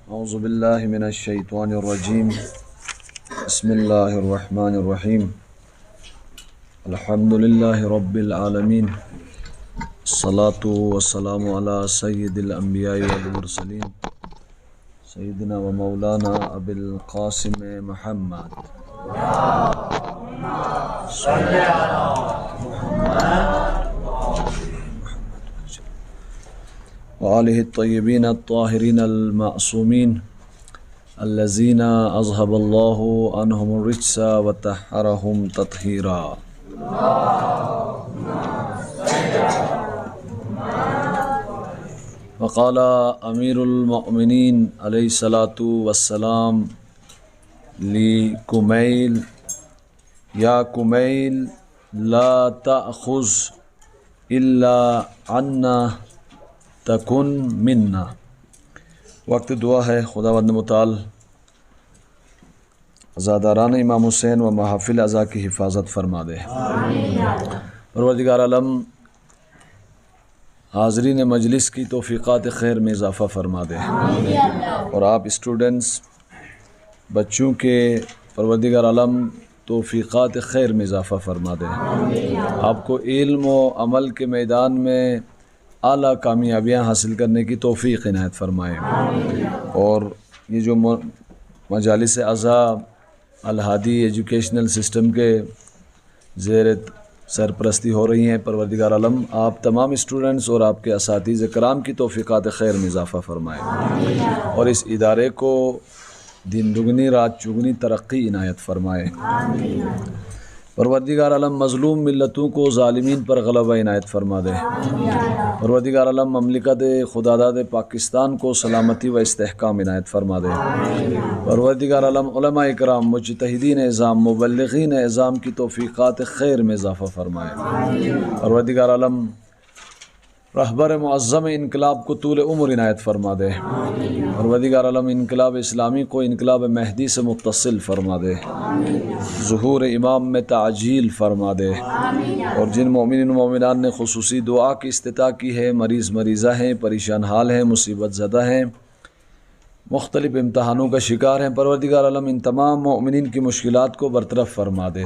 اعوذ باللہ من الشیطان الرجیم بسم اللہ الرحمن الرحیم الحمد للہ رب العالمین الصلاة والسلام علی سید الانبیاء والمرسلین سیدنا و مولانا ابی القاسم محمد وآلہ الطیبین الطاہرین المعصومین الذین اذهب اللہ عنہم الرجس وطہرہم تطہیرا. وقال امیر المؤمنین علیہ الصلاۃ والسلام لکمیل یا کمیل لا تأخذ الا عنا تکن منا. وقت دعا ہے. خداوند متعال عزاداران امام حسین و محافل اعضاء کی حفاظت فرما دے. پروردگار عالم حاضرین مجلس کی توفیقات خیر میں اضافہ فرما دے اور آپ اسٹوڈنٹس بچوں کے پروردگار عالم توفیقات خیر میں اضافہ فرما دے. آپ کو علم و عمل کے میدان میں اعلیٰ کامیابیاں حاصل کرنے کی توفیق عنایت فرمائے. اور یہ جو مجالس اعضاء الہادی ایجوکیشنل سسٹم کے زیر سرپرستی ہو رہی ہیں، پروردگار عالم آپ تمام اسٹوڈنٹس اور آپ کے اساتذہ کرام کی توفیقات خیر میں اضافہ فرمائے اور اس ادارے کو دن دگنی رات چگنی ترقی عنایت فرمائے. پروردگار عالم مظلوم ملتوں کو ظالمین پر غلبہ عنایت فرما دے. پروردگار عالم مملکت خداداد پاکستان کو سلامتی و استحکام عنایت فرما دے. پروردگار عالم علماء اکرام، مجتہدین اعظام، مبلغین اعظام کی توفیقات خیر میں اضافہ فرمائے. پروردگار عالم رہبر معظم انقلاب کو طول عمر عنایت فرما دے. پروردگار عالم انقلاب اسلامی کو انقلاب مہدی سے متصل فرما دے. ظہور امام میں تعجیل فرما دے. اور جن مومنین و مومنان نے خصوصی دعا کی استطاع کی ہے، مریض مریضہ ہیں، پریشان حال ہیں، مصیبت زدہ ہیں، مختلف امتحانوں کا شکار ہیں، پروردگار عالم ان تمام مومنین کی مشکلات کو برطرف فرما دے.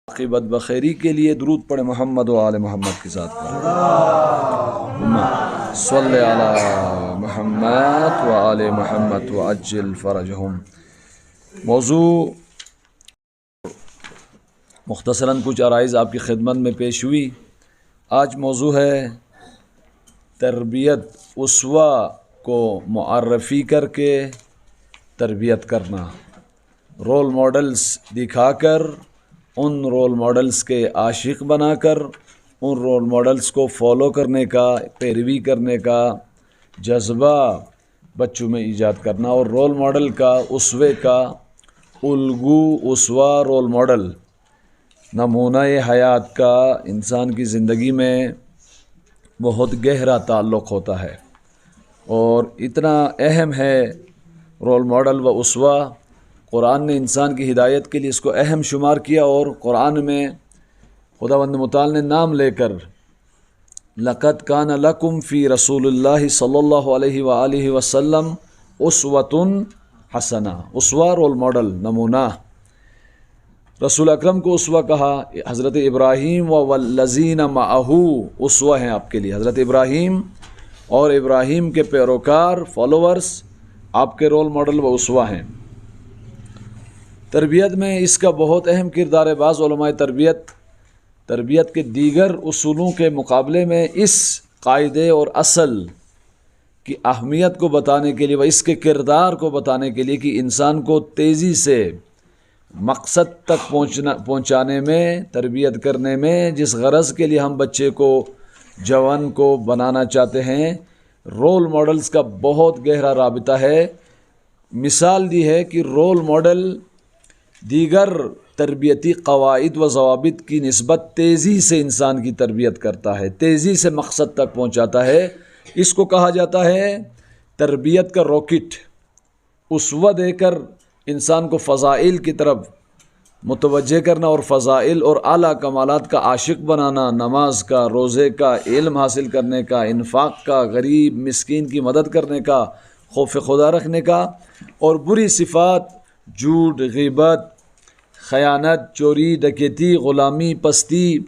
عاقبت بخیری کے لیے درود پڑھے محمد و آل محمد کی ذات پر. صلی علی محمد و آل محمد وعجل فرجہم. موضوع مختصراً کچھ عرائض آپ کی خدمت میں پیش ہوئی. آج موضوع ہے تربیت، اسوہ کو معرفی کر کے تربیت کرنا. رول ماڈلز دکھا کر، ان رول ماڈلز کے عاشق بنا کر، ان رول ماڈلز کو فالو کرنے کا، پیروی کرنے کا جذبہ بچوں میں ایجاد کرنا. اور رول ماڈل کا، اسوے کا، الگو، اسوہ، رول ماڈل نمونہ حیات کا انسان کی زندگی میں بہت گہرا تعلق ہوتا ہے اور اتنا اہم ہے رول ماڈل و اسوہ. قرآن نے انسان کی ہدایت کے لیے اس کو اہم شمار کیا اور قرآن میں خداوند متعال نے نام لے کر لَقَدْ كَانَ لَكُمْ فِي رَسُولِ اللَّهِ صلی اللہ علیہ وآلہ وسلم اسوۃ حسنہ. اسوہ رول ماڈل، نمونہ. رسول اکرم کو اسوہ کہا. حضرت ابراہیم والذین معہ اسوہ ہیں آپ کے لیے. حضرت ابراہیم اور ابراہیم کے پیروکار، فالوورز آپ کے رول ماڈل و اسوہ ہیں. تربیت میں اس کا بہت اہم کردار ہے. بعض علماء تربیت کے دیگر اصولوں کے مقابلے میں اس قاعدے اور اصل کی اہمیت کو بتانے کے لیے و اس کے کردار کو بتانے کے لیے کہ انسان کو تیزی سے مقصد تک پہنچانے میں، تربیت کرنے میں، جس غرض کے لیے ہم بچے کو، جوان کو بنانا چاہتے ہیں، رول ماڈلز کا بہت گہرا رابطہ ہے. مثال دی ہے کہ رول ماڈل دیگر تربیتی قواعد و ضوابط کی نسبت تیزی سے انسان کی تربیت کرتا ہے، تیزی سے مقصد تک پہنچاتا ہے. اس کو کہا جاتا ہے تربیت کا راکٹ. اسوہ دے کر انسان کو فضائل کی طرف متوجہ کرنا اور فضائل اور اعلیٰ کمالات کا عاشق بنانا، نماز کا، روزے کا، علم حاصل کرنے کا، انفاق کا، غریب مسکین کی مدد کرنے کا، خوف خدا رکھنے کا، اور بری صفات جھوٹ، غیبت، خیانت، چوری، ڈکیتی، غلامی، پستی،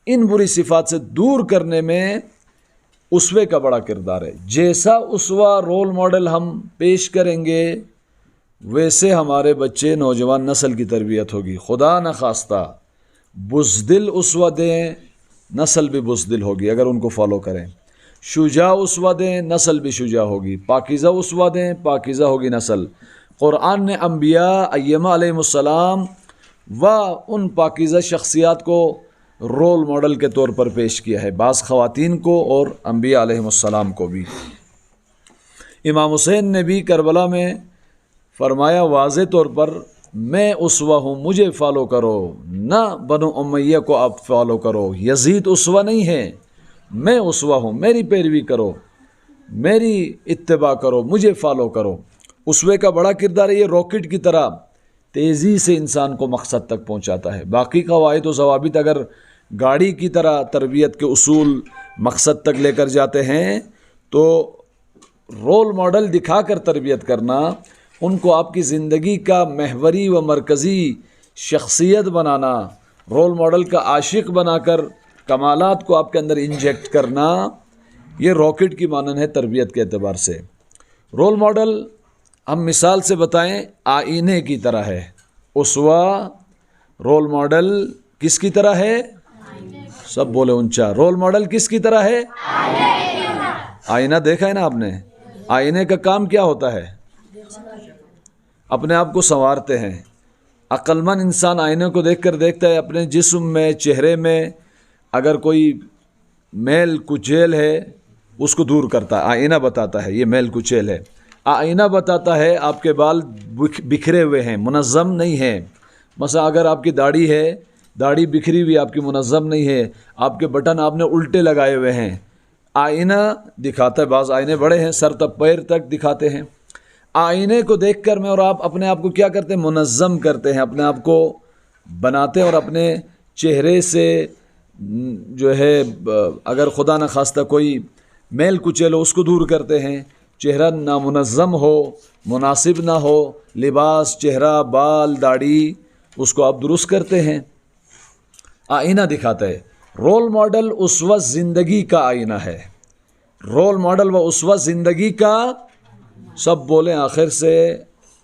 ان بری صفات سے دور کرنے میں اسوے کا بڑا کردار ہے۔ جیسا اسوہ رول ماڈل ہم پیش کریں گے ویسے ہمارے بچے نوجوان نسل کی تربیت ہوگی۔ خدا نخواستہ بزدل اسوہ دیں، نسل بھی بزدل ہوگی اگر ان کو فالو کریں۔ شجاع اسوہ دیں، نسل بھی شجاع ہوگی۔ پاکیزہ اسوہ دیں، پاکیزہ ہوگی نسل۔ قرآن نے انبیاء ائمہ علیہ السلام و ان پاکیزہ شخصیات کو رول ماڈل کے طور پر پیش کیا ہے، بعض خواتین کو اور انبیاء علیہ السلام کو بھی۔ امام حسین نے بھی کربلا میں فرمایا واضح طور پر، میں اسوہ ہوں، مجھے فالو کرو، نہ بنو امیہ کو آپ فالو کرو۔ یزید اسوہ نہیں ہے، میں اسوہ ہوں، میری پیروی کرو، میری اتباع کرو، مجھے فالو کرو۔ اسوے کا بڑا کردار ہے، یہ راکٹ کی طرح تیزی سے انسان کو مقصد تک پہنچاتا ہے۔ باقی قواعد و ضوابط اگر گاڑی کی طرح تربیت کے اصول مقصد تک لے کر جاتے ہیں تو رول ماڈل دکھا کر تربیت کرنا، ان کو آپ کی زندگی کا محوری و مرکزی شخصیت بنانا، رول ماڈل کا عاشق بنا کر کمالات کو آپ کے اندر انجیکٹ کرنا، یہ راکٹ کی مانند ہے تربیت کے اعتبار سے۔ رول ماڈل ہم مثال سے بتائیں آئینے کی طرح ہے۔ اسوہ رول ماڈل کس کی طرح ہے؟ سب بولے اونچا، رول ماڈل کس کی طرح ہے؟ آئینہ دیکھا ہے نا آپ نے؟ آئینے کا کام کیا ہوتا ہے؟ اپنے آپ کو سنوارتے ہیں۔ عقل مند انسان آئینے کو دیکھ کر دیکھتا ہے اپنے جسم میں، چہرے میں اگر کوئی میل کچیل ہے اس کو دور کرتا ہے، آئینہ بتاتا ہے یہ میل کچیل ہے۔ آئینہ بتاتا ہے آپ کے بال بکھرے ہوئے ہیں، منظم نہیں ہیں۔ مثلا اگر آپ کی داڑھی ہے، داڑھی بکھری ہوئی آپ کی منظم نہیں ہے، آپ کے بٹن آپ نے الٹے لگائے ہوئے ہیں، آئینہ دکھاتا ہے۔ بعض آئینے بڑے ہیں، سر تک پیر تک دکھاتے ہیں۔ آئینے کو دیکھ کر میں اور آپ اپنے آپ کو کیا کرتے ہیں؟ منظم کرتے ہیں، اپنے آپ کو بناتے ہیں، اور اپنے چہرے سے جو ہے اگر خدا نخواستہ کوئی میل کچیل ہو اس کو دور کرتے ہیں۔ چہرہ نامنظم ہو، مناسب نہ ہو، لباس، چہرہ، بال، داڑھی، اس کو آپ درست کرتے ہیں۔ آئینہ دکھاتا ہے۔ رول ماڈل اسوہ زندگی کا آئینہ ہے۔ رول ماڈل و اسوہ زندگی کا، سب بولیں آخر سے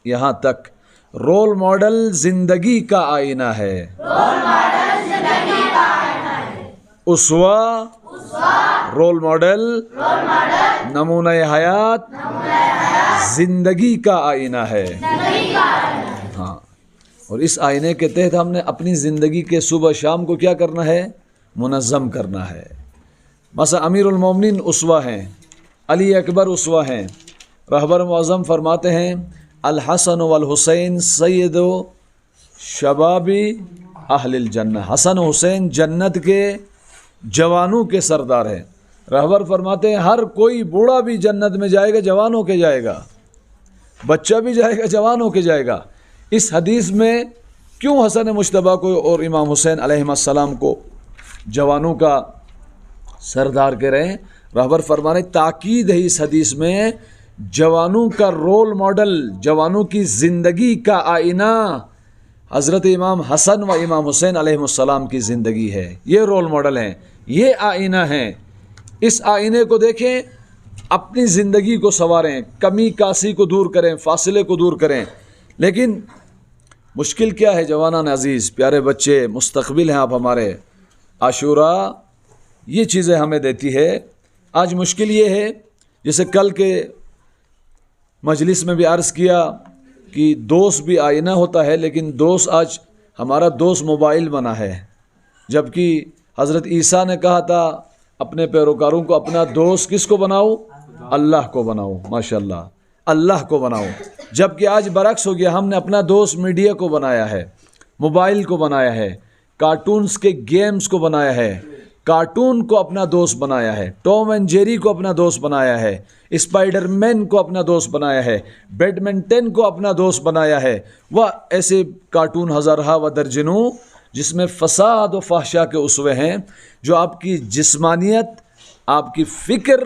یہاں تک، رول ماڈل زندگی کا آئینہ ہے۔ اسوہ رول ماڈل نمونہ حیات زندگی کا آئینہ ہے۔ ہاں، اور اس آئینے کے تحت ہم نے اپنی زندگی کے صبح شام کو کیا کرنا ہے؟ منظم کرنا ہے۔ مثلا امیر المومنین اسوہ ہیں، علی اکبر اسوہ ہیں۔ رہبر معظم فرماتے ہیں الحسن والحسین سید شباب اہل الجنہ، حسن و حسین جنت کے جوانوں کے سردار ہیں۔ رہبر فرماتے ہیں ہر کوئی بوڑھا بھی جنت میں جائے گا، جوان ہو کے جائے گا، بچہ بھی جائے گا، جوان ہو کے جائے گا۔ اس حدیث میں کیوں حسن مجتبیٰ کو اور امام حسین علیہ السلام کو جوانوں کا سردار کہہ رہے ہیں؟ رہبر فرما رہے تاکید ہے اس حدیث میں، جوانوں کا رول ماڈل، جوانوں کی زندگی کا آئینہ حضرت امام حسن و امام حسین علیہ السلام کی زندگی ہے۔ یہ رول ماڈل ہیں، یہ آئینہ ہیں۔ اس آئینے کو دیکھیں، اپنی زندگی کو سنواریں، کمی کاسی کو دور کریں، فاصلے کو دور کریں۔ لیکن مشکل کیا ہے جوانان عزیز، پیارے بچے، مستقبل ہیں آپ ہمارے، عاشوراء یہ چیزیں ہمیں دیتی ہے۔ آج مشکل یہ ہے، جیسے کل کے مجلس میں بھی عرض کیا کہ دوست بھی آئینہ ہوتا ہے، لیکن دوست آج ہمارا دوست موبائل بنا ہے، جبکہ حضرت عیسیٰ نے کہا تھا اپنے پیروکاروں کو اپنا دوست کس کو بناؤ؟ اللہ کو بناؤ۔ ماشاءاللہ، اللہ کو بناؤ۔ جبکہ آج برعکس ہو گیا، ہم نے اپنا دوست میڈیا کو بنایا ہے، موبائل کو بنایا ہے، کارٹونز کے گیمز کو بنایا ہے، کارٹون کو اپنا دوست بنایا ہے، ٹام اینڈ جیری کو اپنا دوست بنایا ہے، اسپائڈر مین کو اپنا دوست بنایا ہے، بیڈمنٹن کو اپنا دوست بنایا ہے، وہ ایسے کارٹون ہزارہا و درجنوں جس میں فساد و فحشا کے اسوے ہیں، جو آپ کی جسمانیت، آپ کی فکر،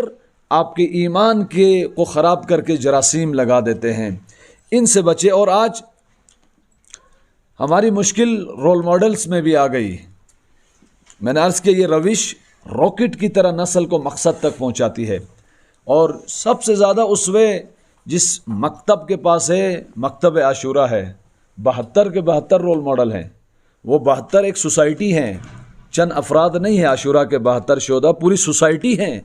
آپ کے ایمان کو خراب کر کے جراثیم لگا دیتے ہیں، ان سے بچے۔ اور آج ہماری مشکل رول ماڈلز میں بھی آ گئی۔ میں نے عرض کیا یہ روش راکٹ کی طرح نسل کو مقصد تک پہنچاتی ہے، اور سب سے زیادہ اسوے جس مکتب کے پاس ہے مکتب عاشورہ ہے، 72 کے 72 رول ماڈل ہیں۔ وہ 72 ایک سوسائٹی ہیں، چند افراد نہیں ہیں، عاشورہ کے 72 شہداء پوری سوسائٹی ہیں۔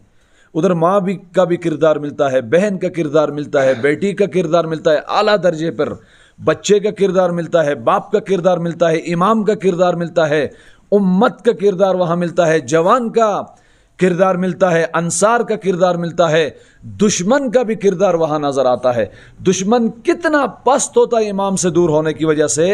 ادھر ماں کا بھی کردار ملتا ہے، بہن کا کردار ملتا ہے، بیٹی کا کردار ملتا ہے اعلیٰ درجے پر، بچے کا کردار ملتا ہے، باپ کا کردار ملتا ہے، امام کا کردار ملتا ہے، امت کا کردار وہاں ملتا ہے، جوان کا کردار ملتا ہے، انصار کا کردار ملتا ہے، دشمن کا بھی کردار وہاں نظر آتا ہے۔ دشمن کتنا پست ہوتا ہے امام سے دور ہونے کی وجہ سے،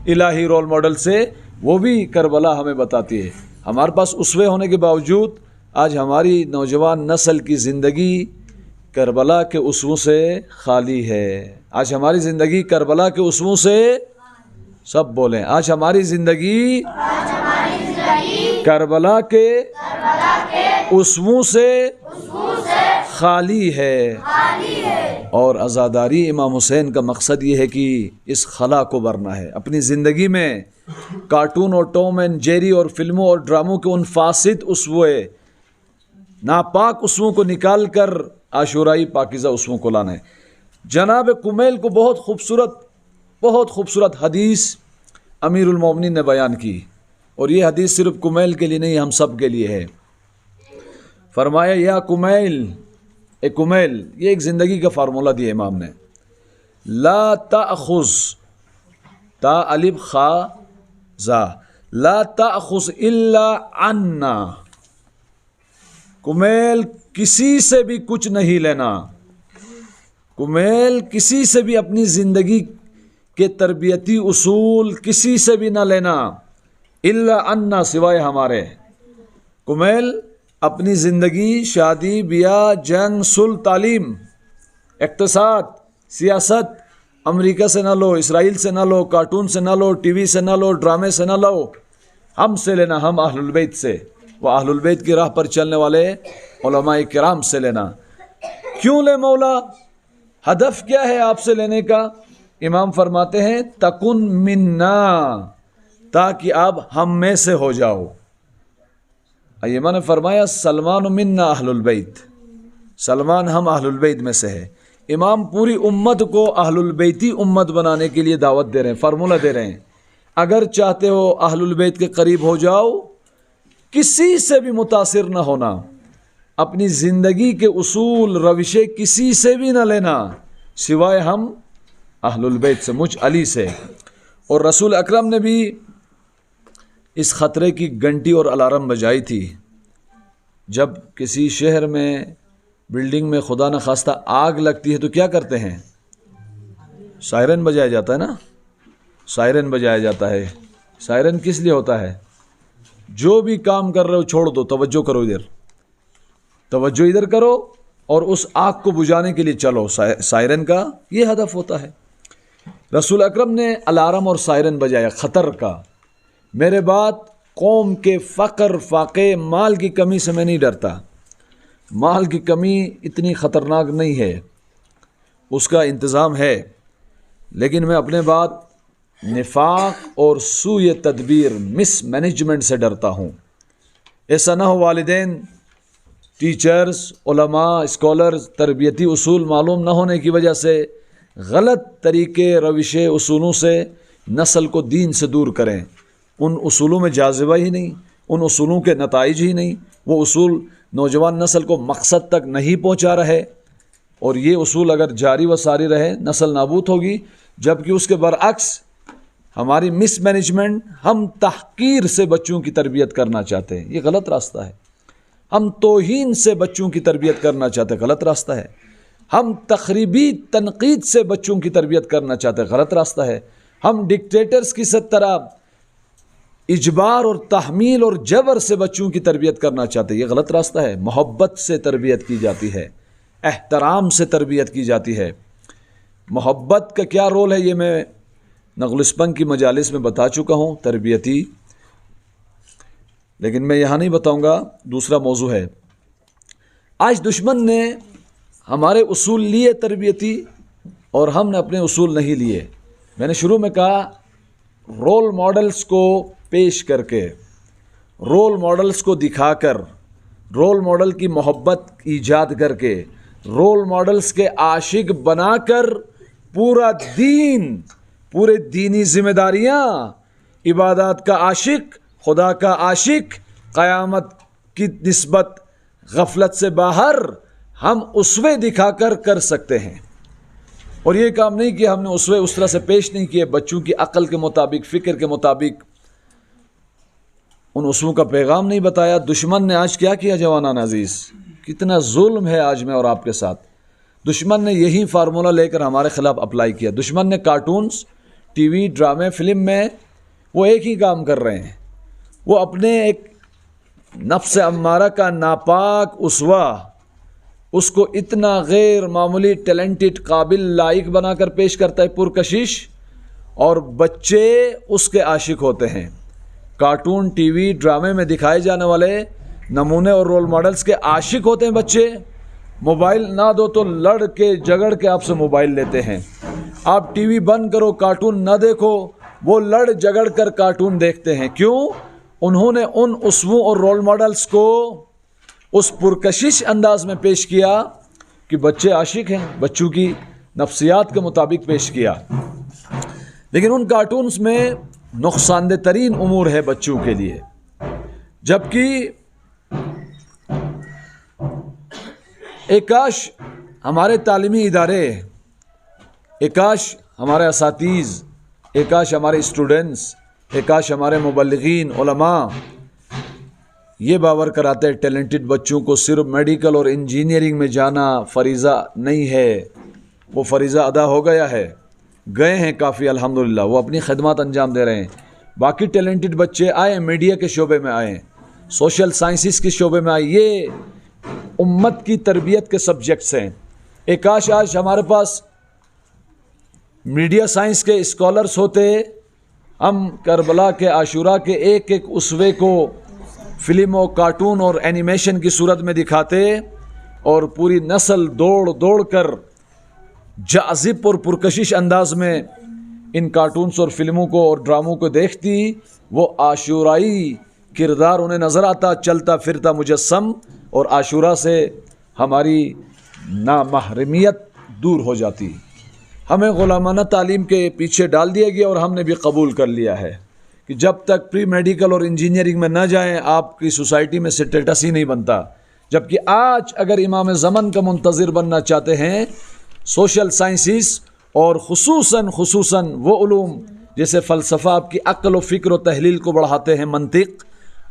الہی رول ماڈل سے، وہ بھی کربلا ہمیں بتاتی ہے۔ ہمارے پاس اسوے ہونے کے باوجود آج ہماری نوجوان نسل کی زندگی کربلا کے اسووں سے خالی ہے۔ آج ہماری زندگی کربلا کے اسووں سے، سب بولیں، آج ہماری زندگی کربلا کے اسووں سے خالی ہے۔ اور عزاداری امام حسین کا مقصد یہ ہے کہ اس خلا کو بھرنا ہے۔ اپنی زندگی میں کارٹون اور ٹام اینڈ جیری اور فلموں اور ڈراموں کے ان فاسد اسوے، ناپاک اسووں کو نکال کر عاشورائی پاکیزہ اسووں کو لانا ہے۔ جناب کمیل کو بہت خوبصورت حدیث امیر المومنین نے بیان کی، اور یہ حدیث صرف کمیل کے لیے نہیں، ہم سب کے لیے ہے۔ فرمایا یا کمیل، اے کمیل، یہ ایک زندگی کا فارمولہ دیا امام نے، لا تأخذ، تا الف خا زا، لا تأخذ الا عنا، کمیل کسی سے بھی کچھ نہیں لینا، کمیل کسی سے بھی اپنی زندگی کے تربیتی اصول کسی سے بھی نہ لینا، الا عنا، سوائے ہمارے۔ کمیل اپنی زندگی، شادی بیاہ، جنگ، صلح، تعلیم، اقتصاد، سیاست امریکہ سے نہ لو، اسرائیل سے نہ لو، کارٹون سے نہ لو، ٹی وی سے نہ لو، ڈرامے سے نہ لو، ہم سے لینا، ہم اہل البیت سے، وہ اہل البیت کی راہ پر چلنے والے علماء کرام سے لینا۔ کیوں لے مولا؟ ہدف کیا ہے آپ سے لینے کا؟ امام فرماتے ہیں تکن منا، تاکہ آپ ہم میں سے ہو جاؤ۔ ایما نے فرمایا سلمان منا اہل البیت، سلمان ہم اہل البیت میں سے ہے۔ امام پوری امت کو اہل البیتی امت بنانے کے لیے دعوت دے رہے ہیں، فارمولہ دے رہے ہیں۔ اگر چاہتے ہو اہل البیت کے قریب ہو جاؤ، کسی سے بھی متاثر نہ ہونا، اپنی زندگی کے اصول روشیں کسی سے بھی نہ لینا سوائے ہم اہل البیت سے، مجھ علی سے۔ اور رسول اکرم نے بھی اس خطرے کی گھنٹی اور الارم بجائی تھی۔ جب کسی شہر میں، بلڈنگ میں خدا نخواستہ آگ لگتی ہے تو کیا کرتے ہیں؟ سائرن بجایا جاتا ہے نا، سائرن بجایا جاتا ہے۔ سائرن کس لیے ہوتا ہے؟ جو بھی کام کر رہے ہو چھوڑ دو، توجہ کرو، توجہ ادھر کرو اور اس آگ کو بجھانے کے لیے چلو۔ سائرن کا یہ ہدف ہوتا ہے۔ رسول اکرم نے الارم اور سائرن بجایا خطر کا۔ میرے بعد قوم کے فقر، فاقے، مال کی کمی سے میں نہیں ڈرتا، مال کی کمی اتنی خطرناک نہیں ہے، اس کا انتظام ہے، لیکن میں اپنے بعد نفاق اور سوء تدبیر، مس مینجمنٹ سے ڈرتا ہوں۔ ایسا نہ ہو والدین، ٹیچرز، علماء، اسکالرز تربیتی اصول معلوم نہ ہونے کی وجہ سے غلط طریقے، روشیں، اصولوں سے نسل کو دین سے دور کریں۔ ان اصولوں میں جاذبہ ہی نہیں، ان اصولوں کے نتائج ہی نہیں، وہ اصول نوجوان نسل کو مقصد تک نہیں پہنچا رہے، اور یہ اصول اگر جاری و ساری رہے نسل نابود ہوگی۔ جبکہ اس کے برعکس ہماری مس مینجمنٹ، ہم تحقیر سے بچوں کی تربیت کرنا چاہتے ہیں، یہ غلط راستہ ہے۔ ہم توہین سے بچوں کی تربیت کرنا چاہتے ہیں، غلط راستہ ہے۔ ہم تخریبی تنقید سے بچوں کی تربیت کرنا چاہتے ہیں، غلط راستہ ہے۔ ہم ڈکٹیٹرز کی طرح اجبار اور تحمیل اور جبر سے بچوں کی تربیت کرنا چاہتے ہیں، یہ غلط راستہ ہے۔ محبت سے تربیت کی جاتی ہے، احترام سے تربیت کی جاتی ہے۔ محبت کا کیا رول ہے یہ میں نقل اسپنگ کی مجالس میں بتا چکا ہوں، تربیتی، لیکن میں یہاں نہیں بتاؤں گا، دوسرا موضوع ہے۔ آج دشمن نے ہمارے اصول لیے تربیتی اور ہم نے اپنے اصول نہیں لیے. میں نے شروع میں کہا رول ماڈلز کو پیش کر کے، رول ماڈلز کو دکھا کر، رول ماڈل کی محبت ایجاد کر کے، رول ماڈلز کے عاشق بنا کر پورا دین، پورے دینی ذمہ داریاں، عبادات کا عاشق، خدا کا عاشق، قیامت کی نسبت غفلت سے باہر ہم اسوے دکھا کر سکتے ہیں. اور یہ کام نہیں کہ ہم نے اسوے اس طرح سے پیش نہیں کیے، بچوں کی عقل کے مطابق، فکر کے مطابق ان اسووں کا پیغام نہیں بتایا. دشمن نے آج کیا کیا جوانان عزیز، کتنا ظلم ہے آج میں اور آپ کے ساتھ. دشمن نے یہی فارمولہ لے کر ہمارے خلاف اپلائی کیا. دشمن نے کارٹونز، ٹی وی، ڈرامے، فلم میں وہ ایک ہی کام کر رہے ہیں. وہ اپنے ایک نفس امارہ کا ناپاک اسوہ، اس کو اتنا غیر معمولی ٹیلنٹڈ، قابل، لائق بنا کر پیش کرتا ہے، پرکشش، اور بچے اس کے عاشق ہوتے ہیں. کارٹون، ٹی وی، ڈرامے میں دکھائے جانے والے نمونے اور رول ماڈلز کے عاشق ہوتے ہیں بچے. موبائل نہ دو تو لڑ کے جگڑ کے آپ سے موبائل لیتے ہیں. آپ ٹی وی بند کرو، کارٹون نہ دیکھو، وہ لڑ جگڑ کر کارٹون دیکھتے ہیں. کیوں؟ انہوں نے ان اسووں اور رول ماڈلز کو اس پرکشش انداز میں پیش کیا کہ بچے عاشق ہیں، بچوں کی نفسیات کے مطابق پیش کیا. لیکن ان کارٹونز میں نقصان دہ ترین امور ہے بچوں کے لیے. جبکہ ایک کاش ہمارے تعلیمی ادارے، ایک کاش ہمارے اساتذہ، ایک کاش ہمارے اسٹوڈنٹس، ایک کاش ہمارے مبلغین، علماء یہ باور کراتے ٹیلنٹڈ بچوں کو صرف میڈیکل اور انجینئرنگ میں جانا فریضہ نہیں ہے. وہ فریضہ ادا ہو گیا ہے، گئے ہیں کافی الحمدللہ، وہ اپنی خدمات انجام دے رہے ہیں. باقی ٹیلنٹڈ بچے آئے، میڈیا کے شعبے میں آئے، سوشل سائنسز کے شعبے میں آئے. یہ امت کی تربیت کے سبجیکٹس ہیں. ایک کاش آج ہمارے پاس میڈیا سائنس کے اسکالرس ہوتے، ہم کربلا کے عاشورہ کے ایک ایک اسوے کو فلم و کارٹون اور اینیمیشن کی صورت میں دکھاتے، اور پوری نسل دوڑ دوڑ کر جاذب اور پرکشش انداز میں ان کارٹونز اور فلموں کو اور ڈراموں کو دیکھتی. وہ عاشورائی کردار انہیں نظر آتا، چلتا پھرتا مجسم، اور عاشورہ سے ہماری نامحرمیت دور ہو جاتی. ہمیں غلامانہ تعلیم کے پیچھے ڈال دیا گیا اور ہم نے بھی قبول کر لیا ہے کہ جب تک پری میڈیکل اور انجینئرنگ میں نہ جائیں آپ کی سوسائٹی میں سٹیٹس ہی نہیں بنتا. جبکہ آج اگر امام زمن کا منتظر بننا چاہتے ہیں، سوشل سائنسز اور خصوصاً وہ علوم جیسے فلسفہ آپ کی عقل و فکر و تحلیل کو بڑھاتے ہیں، منطق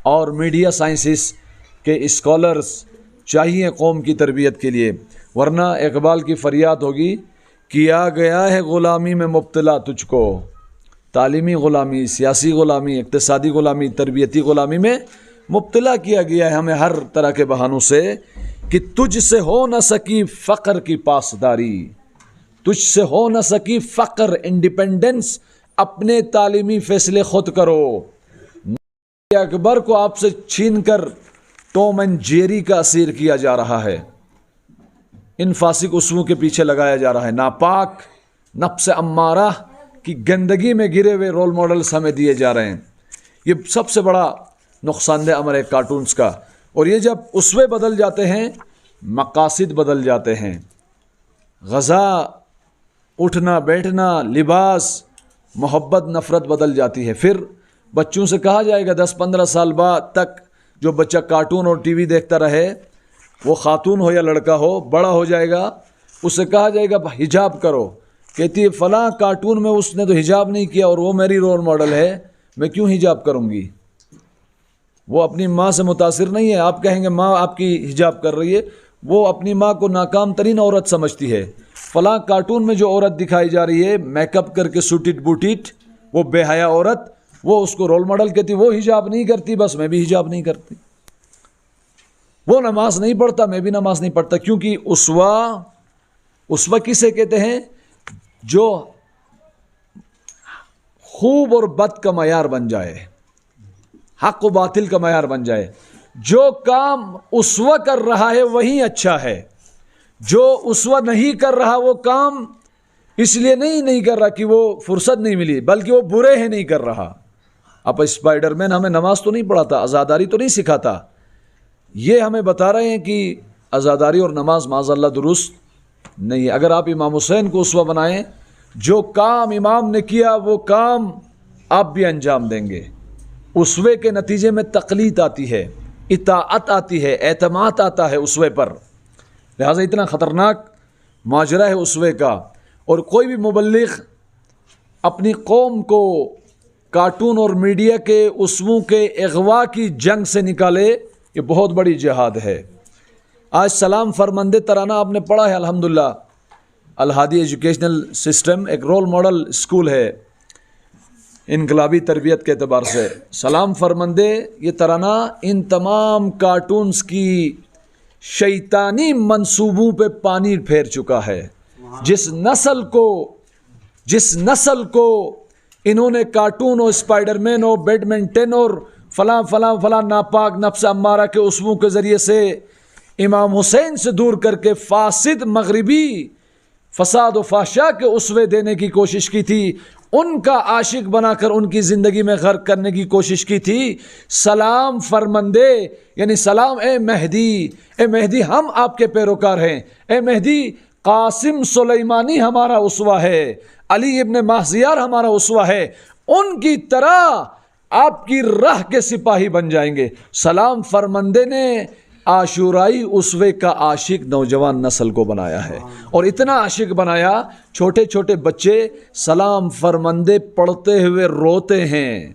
اور میڈیا سائنسز کے اسکالرز چاہیے قوم کی تربیت کے لیے. ورنہ اقبال کی فریاد ہوگی، کیا گیا ہے غلامی میں مبتلا تجھ کو. تعلیمی غلامی، سیاسی غلامی، اقتصادی غلامی، تربیتی غلامی میں مبتلا کیا گیا ہے ہمیں ہر طرح کے بہانوں سے کہ تجھ سے ہو نہ سکی فقر کی پاسداری، تجھ سے ہو نہ سکی فقر، انڈیپینڈنس، اپنے تعلیمی فیصلے خود کرو. اکبر کو آپ سے چھین کر ٹوم اینڈ جیری کا اسیر کیا جا رہا ہے، ان فاسق اسووں کے پیچھے لگایا جا رہا ہے. ناپاک نفس امارہ کی گندگی میں گرے ہوئے رول ماڈلز ہمیں دیے جا رہے ہیں. یہ سب سے بڑا نقصان دہ عمل ہے کارٹونز کا. اور یہ جب اسوے بدل جاتے ہیں، مقاصد بدل جاتے ہیں، غذا، اٹھنا بیٹھنا، لباس، محبت، نفرت بدل جاتی ہے. پھر بچوں سے کہا جائے گا 10-15 سال بعد تک جو بچہ کارٹون اور ٹی وی دیکھتا رہے، وہ خاتون ہو یا لڑکا ہو، بڑا ہو جائے گا، اس سے کہا جائے گا حجاب کرو. کہتی ہے فلاں کارٹون میں اس نے تو حجاب نہیں کیا اور وہ میری رول ماڈل ہے، میں کیوں حجاب کروں گی؟ وہ اپنی ماں سے متاثر نہیں ہے. آپ کہیں گے ماں آپ کی حجاب کر رہی ہے، وہ اپنی ماں کو ناکام ترین عورت سمجھتی ہے. فلاں کارٹون میں جو عورت دکھائی جا رہی ہے میک اپ کر کے سوٹیٹ بوٹیٹ، وہ بے حیا عورت، وہ اس کو رول ماڈل کہتی. وہ حجاب نہیں کرتی، بس میں بھی حجاب نہیں کرتی. وہ نماز نہیں پڑھتا، میں بھی نماز نہیں پڑھتا. کیونکہ اسوہ کسے کہتے ہیں؟ جو خوب اور بد کا معیار بن جائے، حق و باطل کا معیار بن جائے. جو کام اسوہ کر رہا ہے وہی اچھا ہے، جو اسوہ نہیں کر رہا وہ کام اس لیے نہیں کر رہا کہ وہ فرصت نہیں ملی، بلکہ وہ برے ہیں نہیں کر رہا۔ اب اسپائڈر مین ہمیں نماز تو نہیں پڑھاتا، عزاداری تو نہیں سکھاتا، یہ ہمیں بتا رہے ہیں کہ عزاداری اور نماز معاذ اللہ درست نہیں ہے۔ اگر آپ امام حسین کو اسوہ بنائیں، جو کام امام نے کیا وہ کام آپ بھی انجام دیں گے۔ اسوے کے نتیجے میں تقلید آتی ہے، اطاعت آتی ہے، اعتماد آتا ہے اسوے پر، لہٰذا اتنا خطرناک ماجرا ہے اسوے کا۔ اور کوئی بھی مبلغ اپنی قوم کو کارٹون اور میڈیا کے اسووں کے اغوا کی جنگ سے نکالے، یہ بہت بڑی جہاد ہے۔ آج سلام فرمندے ترانہ آپ نے پڑھا ہے، الحمدللہ الہادی ایجوکیشنل سسٹم ایک رول ماڈل اسکول ہے انقلابی تربیت کے اعتبار سے۔ سلام فرمندے یہ ترانہ ان تمام کارٹونز کی شیطانی منصوبوں پہ پانی پھیر چکا ہے۔ جس نسل کو انہوں نے کارٹون اور اسپائڈر مین اور بیڈمنٹن اور فلاں ناپاک نفس امارہ کے اسووں کے ذریعے سے امام حسین سے دور کر کے فاسد مغربی فساد و فحشاء کے اسوے دینے کی کوشش کی تھی، ان کا عاشق بنا کر ان کی زندگی میں غرق کرنے کی کوشش کی تھی۔ سلام فرمندے یعنی سلام اے مہدی ہم آپ کے پیروکار ہیں، اے مہدی قاسم سلیمانی ہمارا اسوہ ہے، علی ابن ماہزیار ہمارا اسوہ ہے، ان کی طرح آپ کی راہ کے سپاہی بن جائیں گے۔ سلام فرمندے نے عاشورائی اسوے کا عاشق نوجوان نسل کو بنایا ہے، اور اتنا عاشق بنایا چھوٹے چھوٹے بچے سلام فرمندے پڑھتے ہوئے روتے ہیں،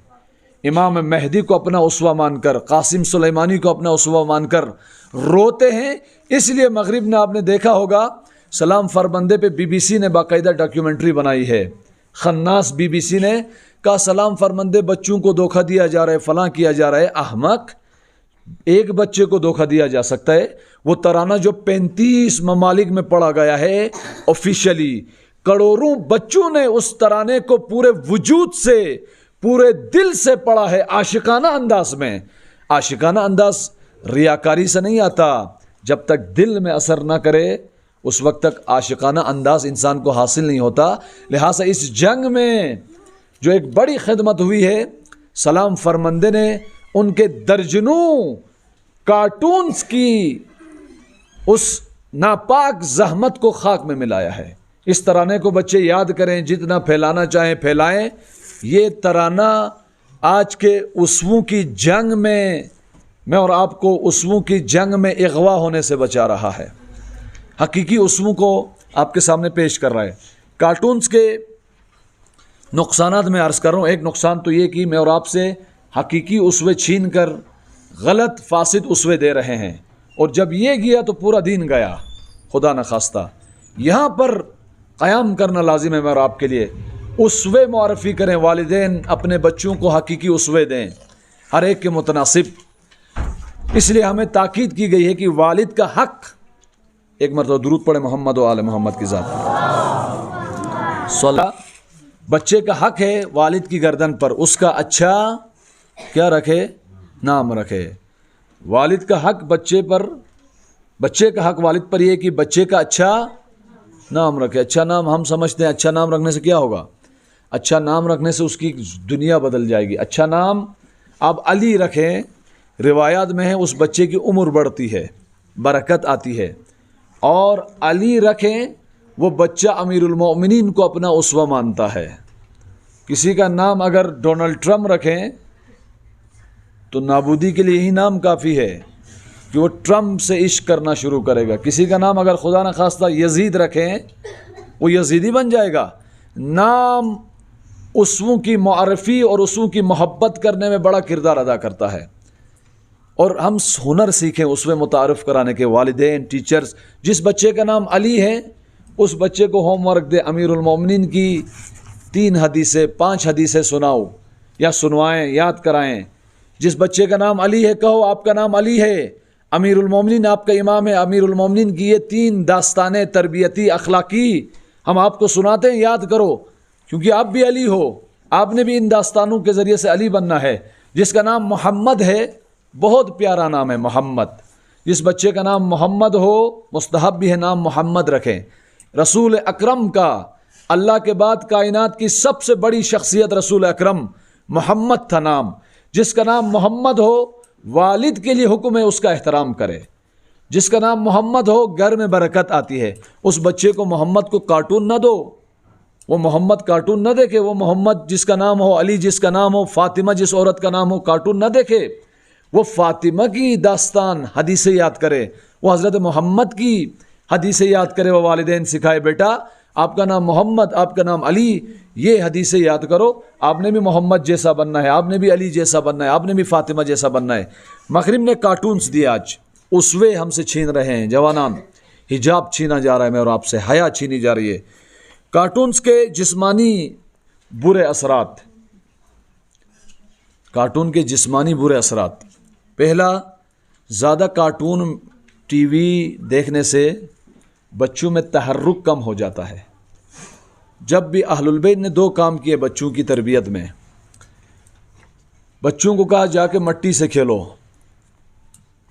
امام مہدی کو اپنا اسوہ مان کر، قاسم سلیمانی کو اپنا اسوہ مان کر روتے ہیں۔ اس لیے مغرب نے آپ نے دیکھا ہوگا سلام فرمندے پہ BBC نے باقاعدہ ڈاکیومنٹری بنائی ہے، خناس BBC نے کہا سلام فرمندے بچوں کو دھوکہ دیا جا رہا ہے، فلاں کیا جا رہا ہے۔ احمق، ایک بچے کو دھوکہ دیا جا سکتا ہے، وہ ترانہ جو 35 ممالک میں پڑھا گیا ہے آفیشلی، کروڑوں بچوں نے اس ترانے کو پورے وجود سے پورے دل سے پڑھا ہے، عاشقانہ انداز میں۔ عاشقانہ انداز ریاکاری سے نہیں آتا، جب تک دل میں اثر نہ کرے اس وقت تک عاشقانہ انداز انسان کو حاصل نہیں ہوتا۔ لہٰذا اس جنگ میں جو ایک بڑی خدمت ہوئی ہے، سلام فرمندے نے ان کے درجنوں کارٹونز کی اس ناپاک زحمت کو خاک میں ملایا ہے۔ اس ترانے کو بچے یاد کریں، جتنا پھیلانا چاہیں پھیلائیں۔ یہ ترانہ آج کے اسووں کی جنگ میں اور آپ کو اسووں کی جنگ میں اغوا ہونے سے بچا رہا ہے، حقیقی اسووں کو آپ کے سامنے پیش کر رہا ہے۔ کارٹونز کے نقصانات میں عرض کر رہا ہوں، ایک نقصان تو یہ کہ میں اور آپ سے حقیقی اسوے چھین کر غلط فاسد اسوے دے رہے ہیں، اور جب یہ گیا تو پورا دین گیا، خدا نخواستہ۔ یہاں پر قیام کرنا لازم ہے میں اور آپ کے لیے، اسوے معرفی کریں، والدین اپنے بچوں کو حقیقی اسوے دیں، ہر ایک کے متناسب۔ اس لیے ہمیں تاکید کی گئی ہے کہ والد کا حق، ایک مرتبہ درود پڑھے محمد و آل محمد کی ذات صلاح۔ بچے کا حق ہے والد کی گردن پر اس کا اچھا کیا رکھے، نام رکھے۔ والد کا حق بچے کا حق والد پر یہ کہ بچے کا اچھا نام رکھے۔ اچھا نام ہم سمجھتے ہیں اچھا نام رکھنے سے کیا ہوگا، اچھا نام رکھنے سے اس کی دنیا بدل جائے گی۔ اچھا نام آپ علی رکھیں، روایات میں ہے اس بچے کی عمر بڑھتی ہے، برکت آتی ہے، اور علی رکھیں وہ بچہ امیر المومنین کو اپنا اسوہ مانتا ہے۔ کسی کا نام اگر ڈونلڈ ٹرمپ رکھیں تو نابودی کے لیے یہی نام کافی ہے کہ وہ ٹرمپ سے عشق کرنا شروع کرے گا۔ کسی کا نام اگر خدا نخواستہ یزید رکھیں وہ یزیدی بن جائے گا۔ نام اسووں کی معرفی اور اسووں کی محبت کرنے میں بڑا کردار ادا کرتا ہے، اور ہم ہنر سیکھیں اسوے متعارف کرانے کے، والدین، ٹیچرز۔ جس بچے کا نام علی ہے اس بچے کو ہوم ورک دے، امیر المومنین کی 3 حدیثیں 5 حدیثیں سناؤ یا سنوائیں، یاد کرائیں۔ جس بچے کا نام علی ہے کہو آپ کا نام علی ہے، امیر المومنین آپ کا امام ہے، امیر المومنین کی یہ 3 داستانیں تربیتی اخلاقی ہم آپ کو سناتے ہیں، یاد کرو، کیونکہ آپ بھی علی ہو، آپ نے بھی ان داستانوں کے ذریعے سے علی بننا ہے۔ جس کا نام محمد ہے بہت پیارا نام ہے محمد. جس بچے کا نام محمد ہو مستحب بھی ہے نام محمد رکھیں. رسول اکرم کا اللہ کے بعد کائنات کی سب سے بڑی شخصیت رسول اکرم محمد تھا نام. جس کا نام محمد ہو والد کے لیے حکم ہے اس کا احترام کرے. جس کا نام محمد ہو گھر میں برکت آتی ہے. اس بچے کو محمد کو کارٹون نہ دو, وہ محمد کارٹون نہ دیکھے. وہ محمد جس کا نام ہو, علی جس کا نام ہو, فاطمہ جس عورت کا نام ہو کارٹون نہ دیکھے. وہ فاطمہ کی داستان حدیثیں یاد کرے, وہ حضرت محمد کی حدیثیں یاد کرے. وہ والدین سکھائے بیٹا آپ کا نام محمد, آپ کا نام علی, یہ حدیثیں یاد کرو. آپ نے بھی محمد جیسا بننا ہے, آپ نے بھی علی جیسا بننا ہے, آپ نے بھی فاطمہ جیسا بننا ہے. مغرب نے کارٹونز دیے, آج اسوے ہم سے چھین رہے ہیں. جوانان حجاب چھینا جا رہا ہے, میں اور آپ سے حیا چھینی جا رہی ہے. کارٹونز کے جسمانی برے اثرات, کارٹون کے جسمانی برے اثرات. پہلا, زیادہ کارٹون ٹی وی دیکھنے سے بچوں میں تحرک کم ہو جاتا ہے. جب بھی اہل البیت نے 2 کام کیے بچوں کی تربیت میں. بچوں کو کہا جا کے مٹی سے کھیلو,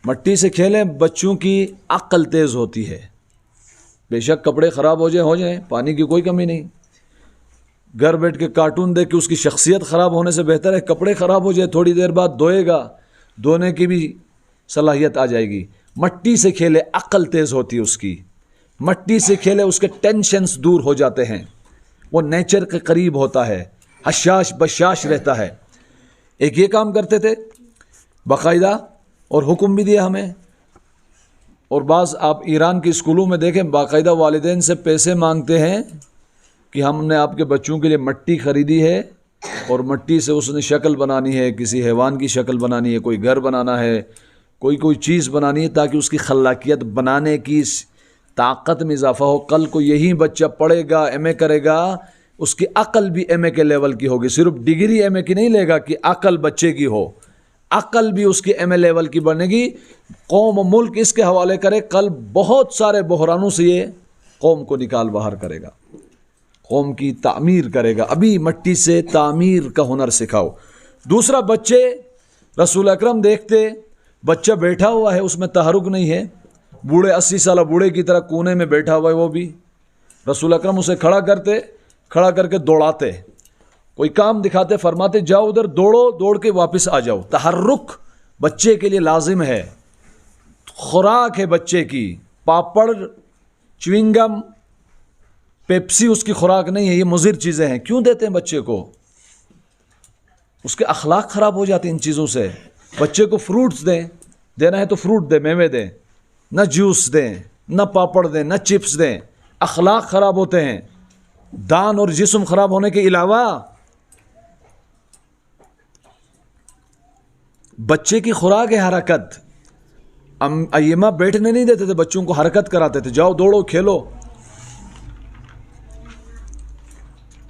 مٹی سے کھیلیں, بچوں کی عقل تیز ہوتی ہے. بے شک کپڑے خراب ہو جائیں, پانی کی کوئی کمی نہیں. گھر بیٹھ کے کارٹون دیکھ کے اس کی شخصیت خراب ہونے سے بہتر ہے کپڑے خراب ہو جائے, تھوڑی دیر بعد دھوئے گا, دھونے کی بھی صلاحیت آ جائے گی. مٹی سے کھیلے, عقل تیز ہوتی ہے اس کی. مٹی سے کھیلے, اس کے ٹینشنز دور ہو جاتے ہیں, وہ نیچر کے قریب ہوتا ہے, حشاش بشاش رہتا ہے. ایک یہ کام کرتے تھے باقاعدہ, اور حکم بھی دیا ہمیں. اور بعض آپ ایران کے اسکولوں میں دیکھیں باقاعدہ والدین سے پیسے مانگتے ہیں کہ ہم نے آپ کے بچوں کے لیے مٹی خریدی ہے اور مٹی سے اس نے شکل بنانی ہے, کسی حیوان کی شکل بنانی ہے, کوئی گھر بنانا ہے, کوئی چیز بنانی ہے, تاکہ اس کی خلاقیت بنانے کی طاقت میں اضافہ ہو. کل کو یہی بچہ پڑھے گا, ایم اے کرے گا, اس کی عقل بھی ایم اے کے لیول کی ہوگی. صرف ڈگری ایم اے کی نہیں لے گا کہ عقل بچے کی ہو, عقل بھی اس کی ایم اے لیول کی بنے گی. قوم و ملک اس کے حوالے کرے, کل بہت سارے بحرانوں سے یہ قوم کو نکال باہر کرے گا, قوم کی تعمیر کرے گا. ابھی مٹی سے تعمیر کا ہنر سکھاؤ. دوسرا, بچے رسول اکرم دیکھتے, بچہ بیٹھا ہوا ہے, اس میں تحرک نہیں ہے, بوڑھے 80 سالہ بوڑھے کی طرح کونے میں بیٹھا ہوا ہے, وہ بھی رسول اکرم اسے کھڑا کرتے, کھڑا کر کے دوڑاتے, کوئی کام دکھاتے, فرماتے جاؤ ادھر دوڑو, دوڑ کے واپس آ جاؤ. تحرک بچے کے لیے لازم ہے, خوراک ہے بچے کی. پاپڑ, چوئنگم, پیپسی اس کی خوراک نہیں ہے, یہ مضر چیزیں ہیں. کیوں دیتے ہیں بچے کو؟ اس کے اخلاق خراب ہو جاتے ہیں ان چیزوں سے. بچے کو فروٹس دیں, دینا ہے تو فروٹ دیں, میوے دیں, نہ جوس دیں, نہ پاپڑ دیں, نہ چپس دیں. اخلاق خراب ہوتے ہیں. دان اور جسم خراب ہونے کے علاوہ بچے کی خوراک ہے حرکت. ائمہ بیٹھنے نہیں دیتے تھے, بچوں کو حرکت کراتے تھے, جاؤ دوڑو کھیلو.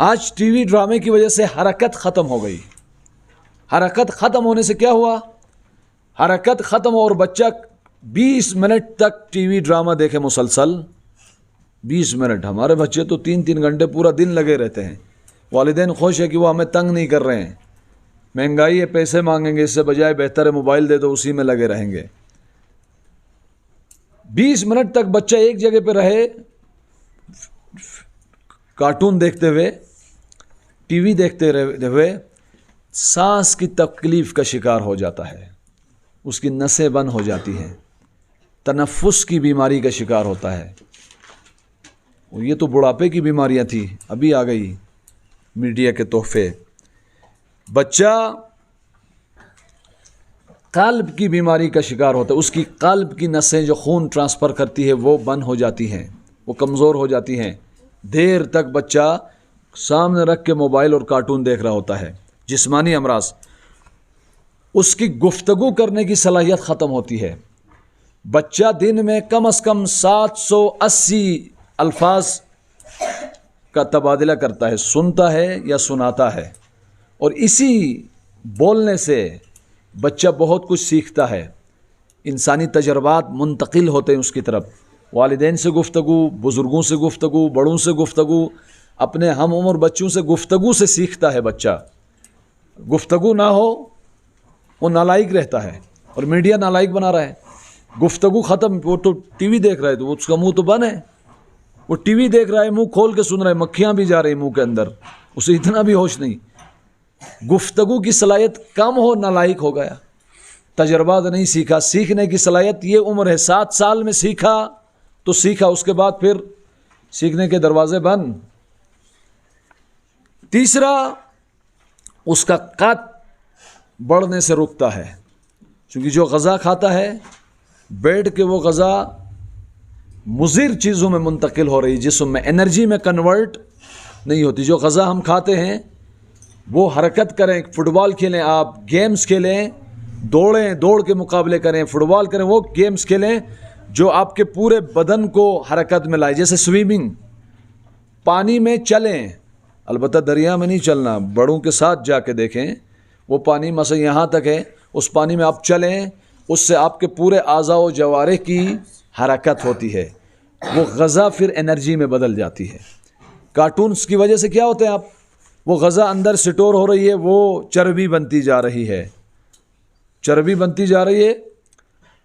آج ٹی وی ڈرامے کی وجہ سے حرکت ختم ہو گئی. حرکت ختم ہونے سے کیا ہوا؟ حرکت ختم اور بچہ 20 منٹ تک ٹی وی ڈرامہ دیکھے مسلسل. 20 منٹ. ہمارے بچے تو 3 گھنٹے پورا دن لگے رہتے ہیں. والدین خوش ہے کہ وہ ہمیں تنگ نہیں کر رہے ہیں. مہنگائی ہے, پیسے مانگیں گے, اس سے بجائے بہتر ہے موبائل دے دو, اسی میں لگے رہیں گے. 20 منٹ تک بچہ ایک جگہ پہ رہے, کارٹون دیکھتے ہوئے, ٹی وی دیکھتے ہوئے, سانس کی تکلیف کا شکار ہو جاتا ہے, اس کی نسیں بند ہو جاتی ہیں, تنفس کی بیماری کا شکار ہوتا ہے. یہ تو بڑھاپے کی بیماریاں تھیں, ابھی آ گئی میڈیا کے تحفے. بچہ قلب کی بیماری کا شکار ہوتا ہے, اس کی قلب کی نسیں جو خون ٹرانسفر کرتی ہے وہ بند ہو جاتی ہیں, وہ کمزور ہو جاتی ہیں. دیر تک بچہ سامنے رکھ کے موبائل اور کارٹون دیکھ رہا ہوتا ہے. جسمانی امراض, اس کی گفتگو کرنے کی صلاحیت ختم ہوتی ہے. بچہ دن میں کم از کم 780 الفاظ کا تبادلہ کرتا ہے, سنتا ہے یا سناتا ہے, اور اسی بولنے سے بچہ بہت کچھ سیکھتا ہے. انسانی تجربات منتقل ہوتے ہیں اس کی طرف. والدین سے گفتگو, بزرگوں سے گفتگو, بڑوں سے گفتگو, اپنے ہم عمر بچوں سے گفتگو سے سیکھتا ہے بچہ. گفتگو نہ ہو وہ نالائق رہتا ہے, اور میڈیا نالائق بنا رہا ہے. گفتگو ختم, وہ تو ٹی وی دیکھ رہا ہے تو اس کا منہ تو بند ہے, وہ ٹی وی دیکھ رہا ہے, منہ کھول کے سن رہا ہے, مکھیاں بھی جا رہی منہ کے اندر, اسے اتنا بھی ہوش نہیں. گفتگو کی صلاحیت کم ہو, نالائق ہو گیا. تجربات نہیں سیکھا, سیکھنے کی صلاحیت یہ عمر ہے, 7 سال میں سیکھا تو سیکھا, اس کے بعد پھر سیکھنے کے دروازے بند. تیسرا, اس کا قد بڑھنے سے رکتا ہے, کیونکہ جو غذا کھاتا ہے بیٹھ کے وہ غذا مضر چیزوں میں منتقل ہو رہی, جسم میں انرجی میں کنورٹ نہیں ہوتی. جو غذا ہم کھاتے ہیں وہ حرکت کریں, فٹ بال کھیلیں, آپ گیمز کھیلیں, دوڑیں, دوڑ کے مقابلے کریں, فٹ بال کریں, وہ گیمز کھیلیں جو آپ کے پورے بدن کو حرکت میں لائے. جیسے سوئمنگ, پانی میں چلیں, البتہ دریا میں نہیں چلنا, بڑوں کے ساتھ جا کے دیکھیں. وہ پانی مثلا یہاں تک ہے, اس پانی میں آپ چلیں, اس سے آپ کے پورے اعضاء و جوارح کی حرکت ہوتی ہے, وہ غذا پھر انرجی میں بدل جاتی ہے. کارٹونز کی وجہ سے کیا ہوتے ہیں آپ, وہ غذا اندر سٹور ہو رہی ہے, وہ چربی بنتی جا رہی ہے, چربی بنتی جا رہی ہے,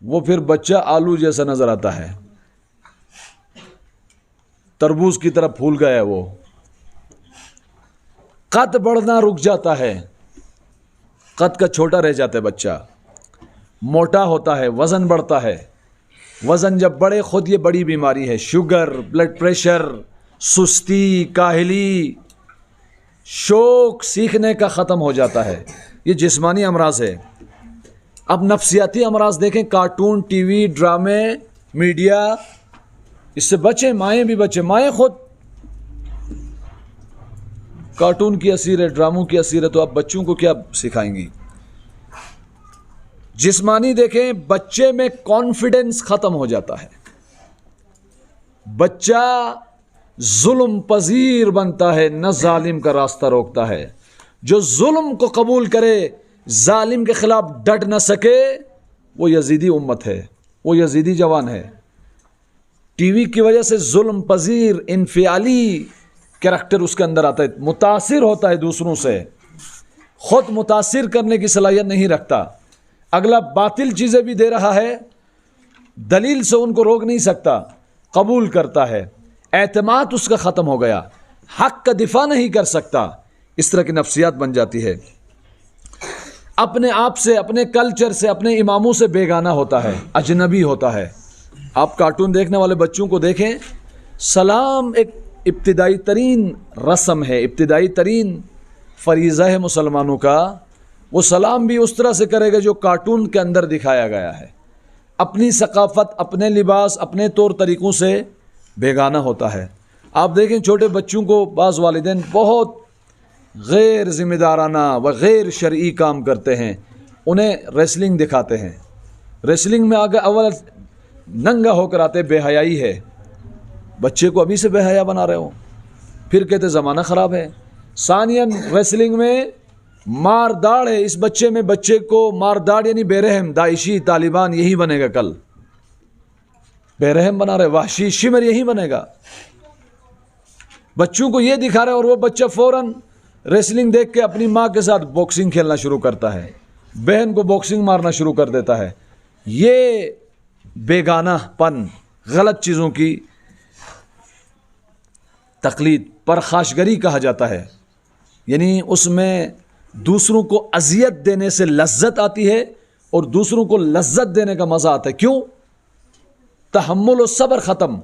وہ پھر بچہ آلو جیسا نظر آتا ہے, تربوز کی طرح پھول گیا ہے وہ. قد بڑھنا رک جاتا ہے, قد کا چھوٹا رہ جاتا ہے بچہ, موٹا ہوتا ہے, وزن بڑھتا ہے. وزن جب بڑھے, خود یہ بڑی بیماری ہے, شوگر, بلڈ پریشر, سستی, کاہلی, شوق سیکھنے کا ختم ہو جاتا ہے. یہ جسمانی امراض ہے. اب نفسیاتی امراض دیکھیں, کارٹون, ٹی وی, ڈرامے, میڈیا, اس سے بچیں, مائیں بھی بچیں. مائیں خود کارٹون کی اسیر ہے, ڈراموں کی اسیر ہے, تو آپ بچوں کو کیا سکھائیں گی؟ جسمانی دیکھیں, بچے میں کانفیڈنس ختم ہو جاتا ہے, بچہ ظلم پذیر بنتا ہے, نہ ظالم کا راستہ روکتا ہے. جو ظلم کو قبول کرے, ظالم کے خلاف ڈٹ نہ سکے, وہ یزیدی امت ہے, وہ یزیدی جوان ہے. ٹی وی کی وجہ سے ظلم پذیر, انفعالی کریکٹر اس کے اندر آتا ہے, متاثر ہوتا ہے دوسروں سے, خود متاثر کرنے کی صلاحیت نہیں رکھتا. اگلا باطل چیزیں بھی دے رہا ہے, دلیل سے ان کو روک نہیں سکتا, قبول کرتا ہے. اعتماد اس کا ختم ہو گیا, حق کا دفاع نہیں کر سکتا. اس طرح کی نفسیات بن جاتی ہے. اپنے آپ سے, اپنے کلچر سے, اپنے اماموں سے بیگانہ ہوتا ہے, اجنبی ہوتا ہے. آپ کارٹون دیکھنے والے بچوں کو دیکھیں, سلام ایک ابتدائی ترین رسم ہے, ابتدائی ترین فریضہ ہے مسلمانوں کا. وہ سلام بھی اس طرح سے کرے گا جو کارٹون کے اندر دکھایا گیا ہے. اپنی ثقافت, اپنے لباس, اپنے طور طریقوں سے بیگانہ ہوتا ہے. آپ دیکھیں چھوٹے بچوں کو بعض والدین بہت غیر ذمہ دارانہ و غیر شرعی کام کرتے ہیں. انہیں ریسلنگ دکھاتے ہیں, ریسلنگ میں آگے اول ننگا ہو کر آتے, بے حیائی ہے. بچے کو ابھی سے بے حیا بنا رہے ہو, پھر کہتے زمانہ خراب ہے. ثانیاً ریسلنگ میں مار داڑ ہے, اس بچے میں, بچے کو مار داڑ یعنی بے رحم, داعشی, طالبان یہی بنے گا کل, بے رحم بنا رہے, وحشی, شمر یہی بنے گا. بچوں کو یہ دکھا رہے, اور وہ بچہ فوراً ریسلنگ دیکھ کے اپنی ماں کے ساتھ باکسنگ کھیلنا شروع کرتا ہے, بہن کو باکسنگ مارنا شروع کر دیتا ہے. یہ بیگانہ پن, غلط چیزوں کی تقلید, پرخاشگری کہا جاتا ہے. یعنی اس میں دوسروں کو اذیت دینے سے لذت آتی ہے, اور دوسروں کو لذت دینے کا مزہ آتا ہے. کیوں؟ تحمل و صبر ختم.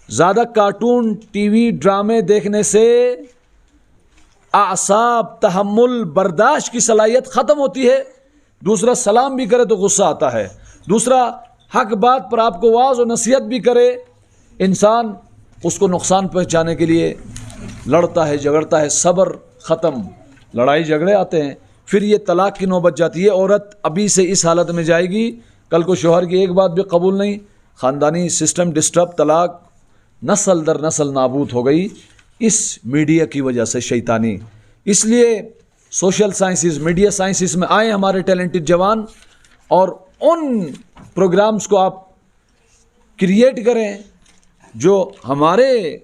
زیادہ کارٹون, ٹی وی, ڈرامے دیکھنے سے اعصاب, تحمل, برداشت کی صلاحیت ختم ہوتی ہے. دوسرا سلام بھی کرے تو غصہ آتا ہے, دوسرا حق بات پر آپ کو واعظ و نصیحت بھی کرے, انسان اس کو نقصان پہنچانے کے لیے لڑتا ہے, جھگڑتا ہے. صبر ختم, لڑائی جھگڑے آتے ہیں, پھر یہ طلاق کی نوبت جاتی ہے. عورت ابھی سے اس حالت میں جائے گی, کل کو شوہر کی ایک بات بھی قبول نہیں, خاندانی سسٹم ڈسٹرب, طلاق, نسل در نسل نابود ہو گئی اس میڈیا کی وجہ سے, شیطانی. اس لیے سوشل سائنسز, میڈیا سائنسز میں آئیں ہمارے ٹیلنٹڈ جوان, اور ان پروگرامز کو آپ کریٹ کریں جو ہمارے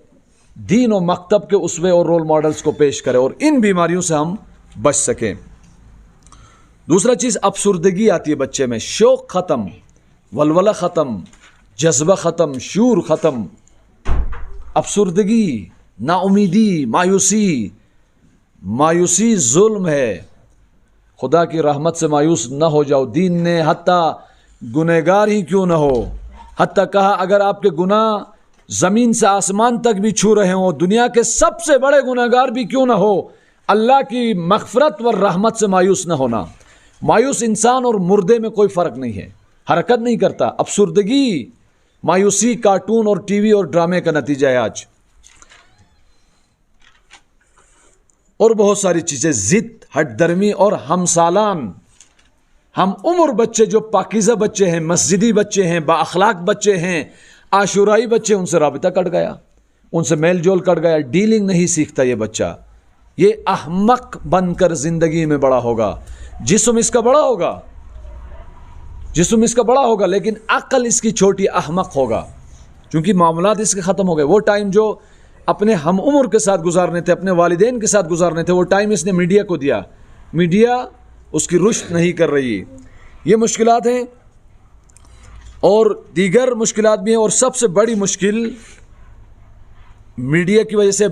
دین و مکتب کے اسوے اور رول ماڈلز کو پیش کرے, اور ان بیماریوں سے ہم بچ سکیں. دوسرا چیز افسردگی آتی ہے بچے میں، شوق ختم، ولولہ ختم، جذبہ ختم، شور ختم، افسردگی، نا امیدی، مایوسی ظلم ہے. خدا کی رحمت سے مایوس نہ ہو جاؤ. دین نے حتیٰ گنہگار ہی کیوں نہ ہو، حتیٰ کہا اگر آپ کے گناہ زمین سے آسمان تک بھی چھو رہے ہوں، دنیا کے سب سے بڑے گنہگار بھی کیوں نہ ہو، اللہ کی مغفرت و رحمت سے مایوس نہ ہونا. مایوس انسان اور مردے میں کوئی فرق نہیں ہے، حرکت نہیں کرتا. افسردگی، مایوسی کارٹون اور ٹی وی اور ڈرامے کا نتیجہ ہے آج. اور بہت ساری چیزیں، ضد، ہٹ درمی اور ہم سالان، ہم عمر بچے جو پاکیزہ بچے ہیں، مسجدی بچے ہیں، با اخلاق بچے ہیں، عاشورائی بچے، ان سے رابطہ کٹ گیا، ان سے میل جول کٹ گیا. ڈیلنگ نہیں سیکھتا یہ بچہ، یہ احمق بن کر زندگی میں بڑا ہوگا. جسم اس کا بڑا ہوگا لیکن عقل اس کی چھوٹی، احمق ہوگا، کیونکہ معاملات اس کے ختم ہو گئے. وہ ٹائم جو اپنے ہم عمر کے ساتھ گزارنے تھے، اپنے والدین کے ساتھ گزارنے تھے، وہ ٹائم اس نے میڈیا کو دیا. میڈیا اس کی رشد نہیں کر رہی. یہ مشکلات ہیں اور دیگر مشکلات بھی ہیں. اور سب سے بڑی مشکل میڈیا کی وجہ سے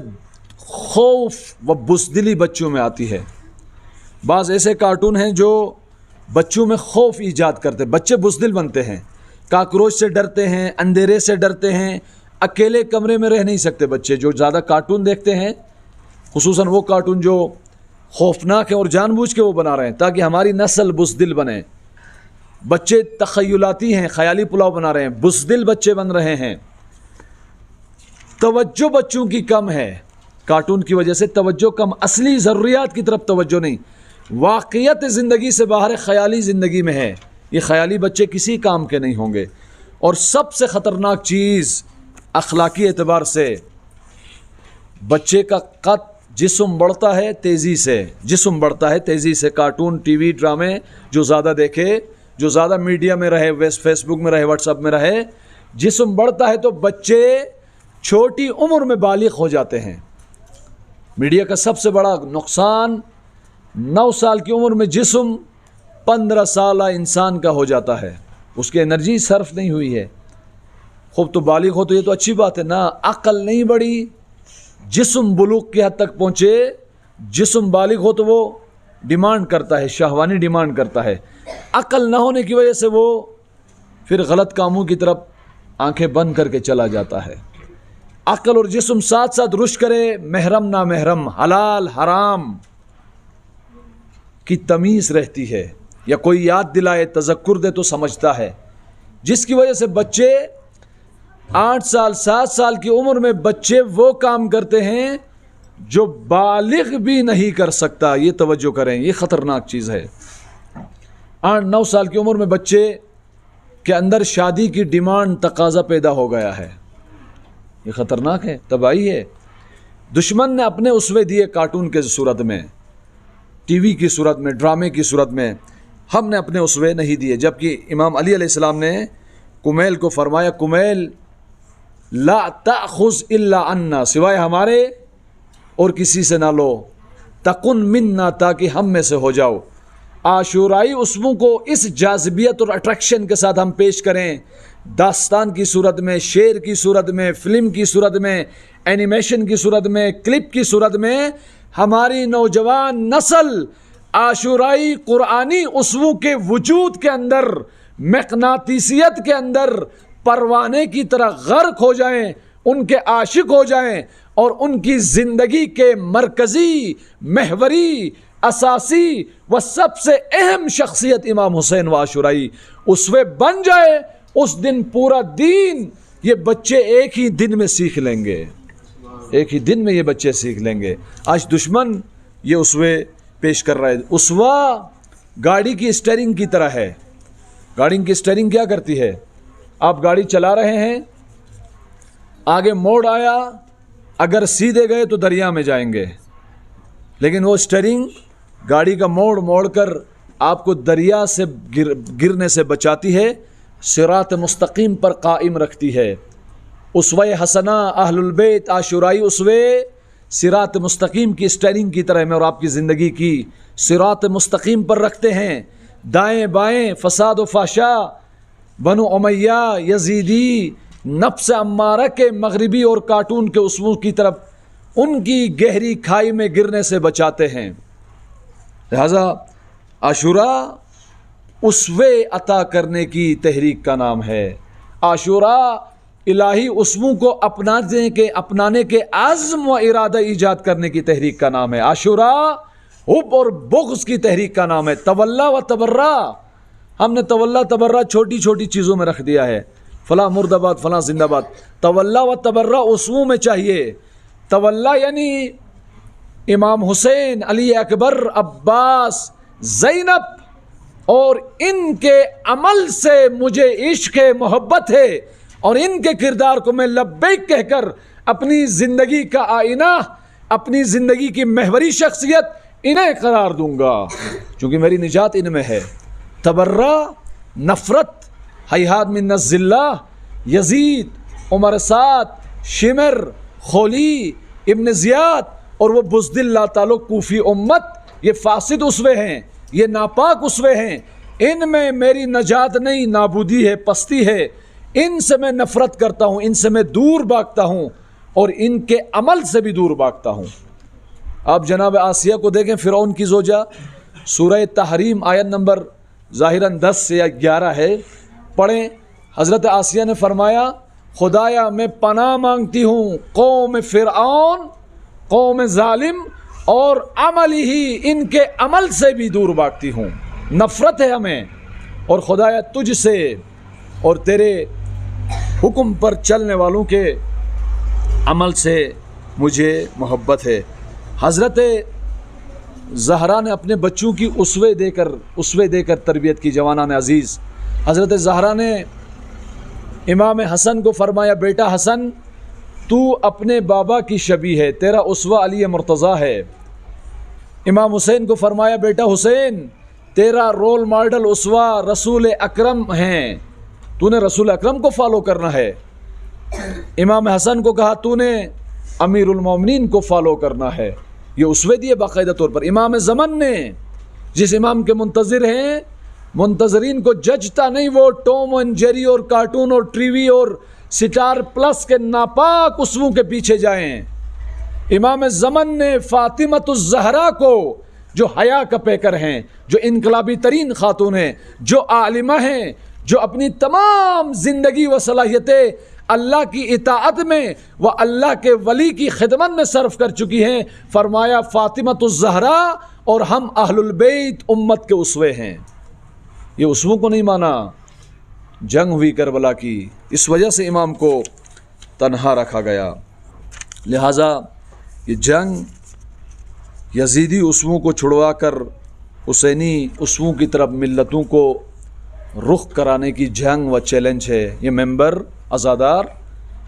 خوف و بزدلی بچوں میں آتی ہے. بعض ایسے کارٹون ہیں جو بچوں میں خوف ایجاد کرتے، بچے بزدل بنتے ہیں، کاکروچ سے ڈرتے ہیں، اندھیرے سے ڈرتے ہیں، اکیلے کمرے میں رہ نہیں سکتے. بچے جو زیادہ کارٹون دیکھتے ہیں، خصوصاً وہ کارٹون جو خوفناک ہیں اور جان بوجھ کے وہ بنا رہے ہیں تاکہ ہماری نسل بزدل بنے. بچے تخیلاتی ہیں، خیالی پلاؤ بنا رہے ہیں، بزدل بچے بن رہے ہیں. توجہ بچوں کی کم ہے، کارٹون کی وجہ سے توجہ کم، اصلی ضروریات کی طرف توجہ نہیں، واقعیت زندگی سے باہر خیالی زندگی میں ہے. یہ خیالی بچے کسی کام کے نہیں ہوں گے. اور سب سے خطرناک چیز اخلاقی اعتبار سے، بچے کا قد، جسم بڑھتا ہے تیزی سے. کارٹون، ٹی وی، ڈرامے جو زیادہ دیکھے، جو زیادہ میڈیا میں رہے، فیس بک میں رہے، واٹس ایپ میں رہے، جسم بڑھتا ہے تو بچے چھوٹی عمر میں بالغ ہو جاتے ہیں. میڈیا کا سب سے بڑا نقصان 9 سال کی عمر میں جسم 15 سالہ انسان کا ہو جاتا ہے، اس کی انرجی صرف نہیں ہوئی ہے. خوب تو بالغ ہو تو یہ تو اچھی بات ہے نا، عقل نہیں بڑھی، جسم بلوغ کی حد تک پہنچے، جسم بالغ ہو تو وہ ڈیمانڈ کرتا ہے، شہوانی ڈیمانڈ کرتا ہے. عقل نہ ہونے کی وجہ سے وہ پھر غلط کاموں کی طرف آنکھیں بند کر کے چلا جاتا ہے. عقل اور جسم ساتھ ساتھ رشد کرے، محرم نامحرم، حلال حرام کی تمیز رہتی ہے، یا کوئی یاد دلائے، تذکر دے تو سمجھتا ہے. جس کی وجہ سے بچے 8 سال 7 سال کی عمر میں بچے وہ کام کرتے ہیں جو بالغ بھی نہیں کر سکتا. یہ توجہ کریں، یہ خطرناک چیز ہے. 8-9 سال کی عمر میں بچے کے اندر شادی کی ڈیمانڈ، تقاضا پیدا ہو گیا ہے. یہ خطرناک ہے، تباہی ہے. دشمن نے اپنے اسوے دیے کارٹون کے صورت میں، ٹی وی کی صورت میں، ڈرامے کی صورت میں. ہم نے اپنے اسوے نہیں دیے. جبکہ امام علی علیہ السلام نے کمیل کو فرمایا، کمیل لا تأخذ الا عنا، سوائے ہمارے اور کسی سے نہ لو، تکن منا، تاکہ ہم میں سے ہو جاؤ. عاشورائی اسموں کو اس جاذبیت اور اٹریکشن کے ساتھ ہم پیش کریں، داستان کی صورت میں، شعر کی صورت میں، فلم کی صورت میں، اینیمیشن کی صورت میں، کلپ کی صورت میں. ہماری نوجوان نسل عاشورائی قرآنی اسموں کے وجود کے اندر، مقناطیسیت کے اندر پروانے کی طرح غرق ہو جائیں، ان کے عاشق ہو جائیں، اور ان کی زندگی کے مرکزی، محوری، اساسی و سب سے اہم شخصیت امام حسین و عاشورائی اسوے بن جائے. اس دن پورا دین یہ بچے ایک ہی دن میں سیکھ لیں گے، ایک ہی دن میں یہ بچے سیکھ لیں گے. آج دشمن یہ اسوے پیش کر رہا ہے. اسوا گاڑی کی اسٹیئرنگ کی طرح ہے. گاڑی کی اسٹیئرنگ کیا کرتی ہے؟ آپ گاڑی چلا رہے ہیں، آگے موڑ آیا، اگر سیدھے گئے تو دریا میں جائیں گے، لیکن وہ اسٹیئرنگ گاڑی کا موڑ کر آپ کو دریا سے گرنے سے بچاتی ہے، صراط مستقیم پر قائم رکھتی ہے. اسوہ حسنہ اہل البیت عاشورائی اسوے صراط مستقیم کی اسٹیئرنگ کی طرح میں اور آپ کی زندگی کی صراط مستقیم پر رکھتے ہیں. دائیں بائیں فساد و فحشا، بنو امیہ، یزیدی، نفس امارہ کے مغربی اور کارٹون کے اصول کی طرف ان کی گہری کھائی میں گرنے سے بچاتے ہیں. لہذا عاشوراء اسوے عطا کرنے کی تحریک کا نام ہے. عاشوراء الہی اسووں کو اپنانے کے عزم و ارادہ ایجاد کرنے کی تحریک کا نام ہے. عاشوراء حب اور بغض کی تحریک کا نام ہے. تولا و تبرا، ہم نے تولا تبرا چھوٹی چھوٹی چیزوں میں رکھ دیا ہے، فلاں مرد آباد فلاں زندہ باد. تولا و تبرا اسووں میں چاہیے. تولا یعنی امام حسین، علی اکبر، عباس، زینب، اور ان کے عمل سے مجھے عشق محبت ہے اور ان کے کردار کو میں لبیک کہہ کر اپنی زندگی کا آئینہ، اپنی زندگی کی محوری شخصیت انہیں قرار دوں گا، چونکہ میری نجات ان میں ہے. تبرا نفرت، ہیہات من الذلہ، یزید، عمر سعد، شمر، خولی، ابن زیاد اور وہ بزدل لا تعلق کوفی امت، یہ فاسد اسوے ہیں، یہ ناپاک اسوے ہیں. ان میں میری نجات نہیں، نابودی ہے، پستی ہے. ان سے میں نفرت کرتا ہوں، ان سے میں دور بھاگتا ہوں اور ان کے عمل سے بھی دور بھاگتا ہوں. آپ جناب آسیہ کو دیکھیں، فرعون کی زوجہ، سورہ تحریم آیت نمبر ظاہراً 10 یا 11 ہے، پڑھیں. حضرت آسیہ نے فرمایا خدایا میں پناہ مانگتی ہوں قوم فرعون، قوم ظالم اور عمل ہی ان کے عمل سے بھی دور بھاگتی ہوں. نفرت ہے ہمیں، اور خدایا تجھ سے اور تیرے حکم پر چلنے والوں کے عمل سے مجھے محبت ہے. حضرت زہرا نے اپنے بچوں کی اسوے دے کر تربیت کی. جوانان عزیز، حضرت زہرا نے امام حسن کو فرمایا بیٹا حسن تو اپنے بابا کی شبیہ ہے، تیرا اسوہ علی مرتضیٰ ہے. امام حسین کو فرمایا بیٹا حسین تیرا رول ماڈل اسوہ رسول اکرم ہیں، تو نے رسول اکرم کو فالو کرنا ہے. امام حسن کو کہا تو نے امیر المومنین کو فالو کرنا ہے. یہ اسوے دیے باقاعدہ طور پر. امام زمن نے جس امام کے منتظر ہیں، منتظرین کو ججتا نہیں، وہ ٹوم اینڈ جیری اور کارٹون اور ٹی وی اور سٹار پلس کے ناپاک اسووں کے پیچھے جائیں. امام زمن نے فاطمۃ الزہرا کو، جو حیا کا پیکر ہیں، جو انقلابی ترین خاتون ہیں، جو عالمہ ہیں، جو اپنی تمام زندگی و صلاحیتیں اللہ کی اطاعت میں و اللہ کے ولی کی خدمت میں صرف کر چکی ہیں، فرمایا فاطمۃ الزہرا اور ہم اہل البیت امت کے اسوے ہیں. یہ اسووں کو نہیں مانا. جنگ ہوئی کربلا کی، اس وجہ سے امام کو تنہا رکھا گیا. لہٰذا یہ جنگ یزیدی اسووں کو چھڑوا کر حسینی اسووں کی طرف ملتوں کو رخ کرانے کی جنگ و چیلنج ہے. یہ ممبر ازادار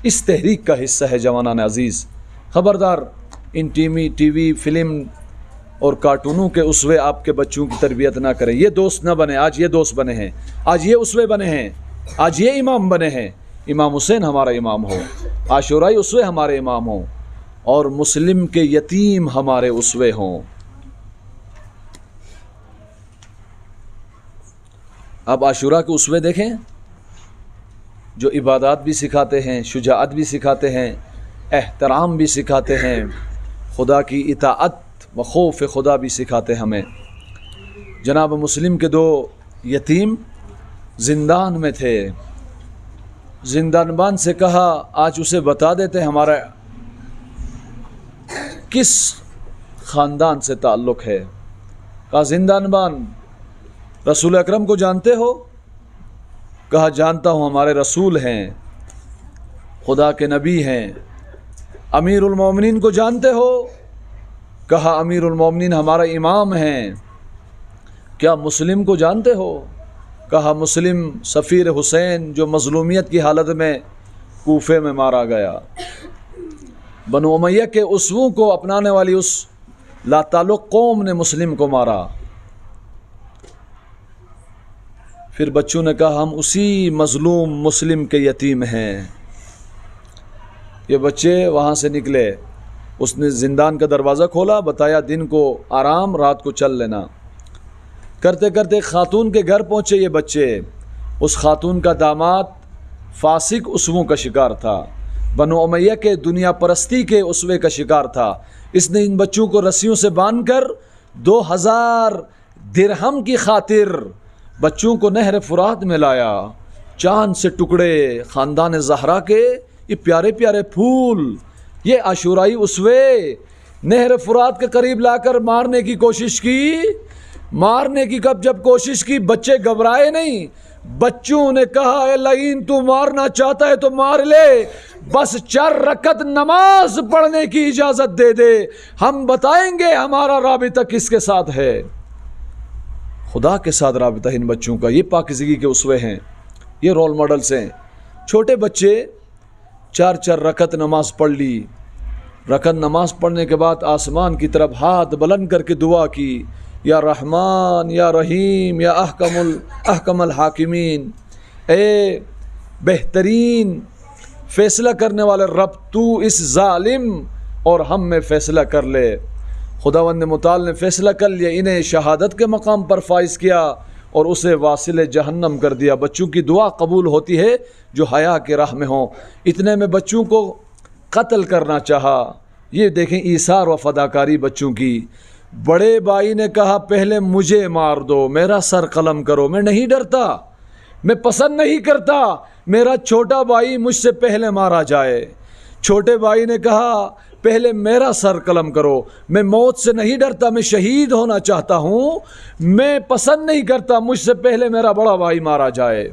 اس تحریک کا حصہ ہے. جوانان عزیز خبردار ان ٹی وی فلم اور کارٹونوں کے اسوے آپ کے بچوں کی تربیت نہ کریں. یہ دوست نہ بنے. آج یہ دوست بنے ہیں، آج یہ اسوے بنے ہیں، آج یہ امام بنے ہیں. امام حسین ہمارا امام ہو، عاشورائی اسوے ہمارے امام ہوں، اور مسلم کے یتیم ہمارے اسوے ہوں. آپ عاشورہ کے اسوے دیکھیں جو عبادات بھی سکھاتے ہیں، شجاعت بھی سکھاتے ہیں، احترام بھی سکھاتے ہیں، خدا کی اطاعت و خوف خدا بھی سکھاتے ہمیں. جناب مسلم کے 2 یتیم زندان میں تھے. زندان بان سے کہا آج اسے بتا دیتے ہمارا کس خاندان سے تعلق ہے. کہا زندان بان رسول اکرم کو جانتے ہو؟ کہا جانتا ہوں، ہمارے رسول ہیں، خدا کے نبی ہیں. امیر المومنین کو جانتے ہو؟ کہا امیر المومنین ہمارا امام ہیں. کیا مسلم کو جانتے ہو؟ کہا مسلم سفیر حسین جو مظلومیت کی حالت میں کوفے میں مارا گیا. بنو امیہ کے اسووں کو اپنانے والی اس لا تعلق قوم نے مسلم کو مارا. پھر بچوں نے کہا ہم اسی مظلوم مسلم کے یتیم ہیں. یہ بچے وہاں سے نکلے، اس نے زندان کا دروازہ کھولا، بتایا دن کو آرام، رات کو چل لینا۔ کرتے کرتے ایک خاتون کے گھر پہنچے یہ بچے۔ اس خاتون کا داماد فاسق اسووں کا شکار تھا، بنو امیہ کے دنیا پرستی کے اسوے کا شکار تھا۔ اس نے ان بچوں کو رسیوں سے باندھ کر 2000 درہم کی خاطر بچوں کو نہر فرات میں لایا۔ چاند سے ٹکڑے خاندان زہرا کے یہ پیارے پیارے پھول، یہ عاشورائی اسوے نہر فرات کے قریب لا کر مارنے کی کوشش کی۔ مارنے کی جب کوشش کی، بچے گھبرائے نہیں، بچوں نے کہا اے لعین تو مارنا چاہتا ہے تو مار لے، بس 4 رکعت نماز پڑھنے کی اجازت دے دے، ہم بتائیں گے ہمارا رابطہ کس کے ساتھ ہے۔ خدا کے ساتھ رابطہ ان بچوں کا، یہ پاکیزگی کے اسوے ہیں، یہ رول ماڈلز ہیں۔ چھوٹے بچے 4 رکعت نماز پڑھ لی۔ رکعت نماز پڑھنے کے بعد آسمان کی طرف ہاتھ بلند کر کے دعا کی، یا رحمان یا رحیم یا احکم الحاکمین، اے بہترین فیصلہ کرنے والے رب، تو اس ظالم اور ہم میں فیصلہ کر لے۔ خداوند متعال نے فیصلہ کر لیا، انہیں شہادت کے مقام پر فائز کیا اور اسے واصل جہنم کر دیا۔ بچوں کی دعا قبول ہوتی ہے جو حیا کے راہ میں ہوں۔ اتنے میں بچوں کو قتل کرنا چاہا۔ یہ دیکھیں ایثار و فداکاری بچوں کی۔ بڑے بھائی نے کہا پہلے مجھے مار دو، میرا سر قلم کرو، میں نہیں ڈرتا، میں پسند نہیں کرتا میرا چھوٹا بھائی مجھ سے پہلے مارا جائے۔ چھوٹے بھائی نے کہا پہلے میرا سر قلم کرو، میں موت سے نہیں ڈرتا، میں شہید ہونا چاہتا ہوں، میں پسند نہیں کرتا مجھ سے پہلے میرا بڑا بھائی مارا جائے۔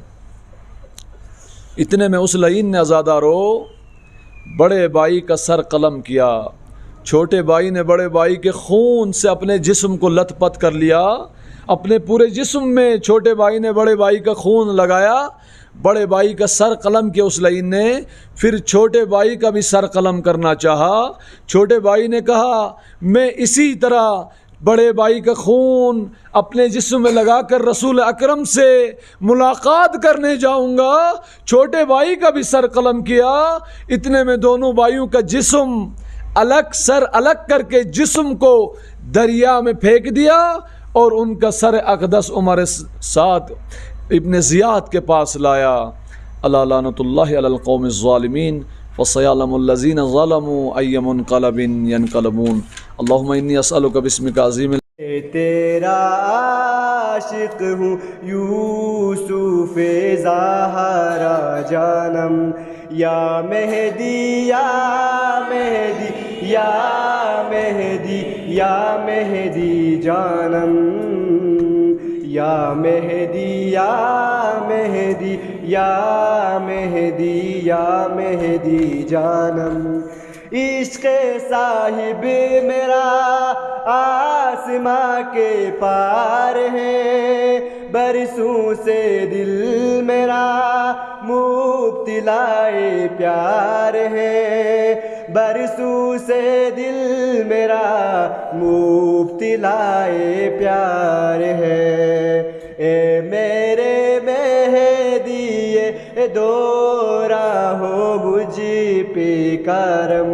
اتنے میں اس لعین نے عزادارو بڑے بھائی کا سر قلم کیا۔ چھوٹے بھائی نے بڑے بھائی کے خون سے اپنے جسم کو لت پت کر لیا، اپنے پورے جسم میں چھوٹے بھائی نے بڑے بھائی کا خون لگایا، بڑے بھائی کا سر قلم کیا اس لعین نے۔ پھر چھوٹے بھائی کا بھی سر قلم کرنا چاہا۔ چھوٹے بھائی نے کہا میں اسی طرح بڑے بھائی کا خون اپنے جسم میں لگا کر رسول اکرم سے ملاقات کرنے جاؤں گا۔ چھوٹے بھائی کا بھی سر قلم کیا۔ اتنے میں دونوں بھائیوں کا جسم الگ، سر الگ کر کے جسم کو دریا میں پھینک دیا اور ان کا سر اقدس عمر سعد ابن زیاد کے پاس لایا۔ اللہ لعنت اللہ علی القوم الظالمین فسيعلم الذين ظلموا أي منقلب ينقلبون۔ اللهم إني أسألك باسمك عظيم تیرا عاشق ہوں یوسف زہرا جانم، یا مہدی یا مہدی یا مہدی یا مہدی جانم، یا مہدی یا مہدی یا مہدی یا مہدی جانم۔ عشق صاحب میرا آسماں کے پار ہے، برسوں سے دل میرا مبتلا پیار ہے، برسوں سے دل میرا مبتلا پیار ہے۔ اے میرے مہدی دورہ ہو مجھ پہ کرم،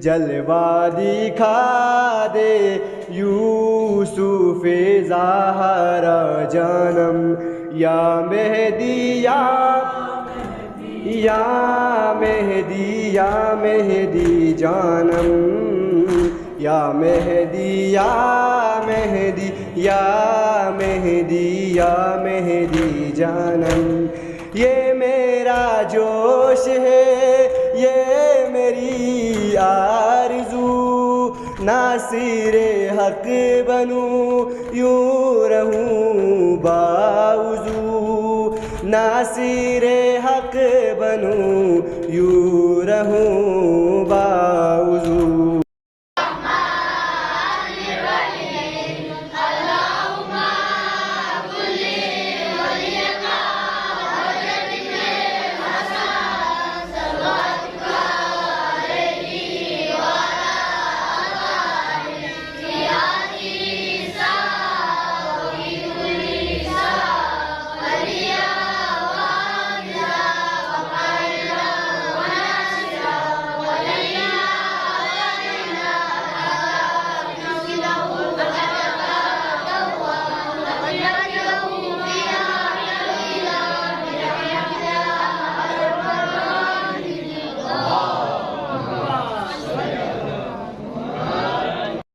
جلوہ دکھا دے یوسف زہرا جانم، یا مہدی یا مہدی یا مہدی جانم، یا مہدی یا مہدی یا مہدی یا مہدی جانم۔ یہ میرا جوش ہے، یہ میری آرزو، ناصر حق بنوں یوں رہوں باوضو، ناصر حق بنوں یوں رہوں باوضو۔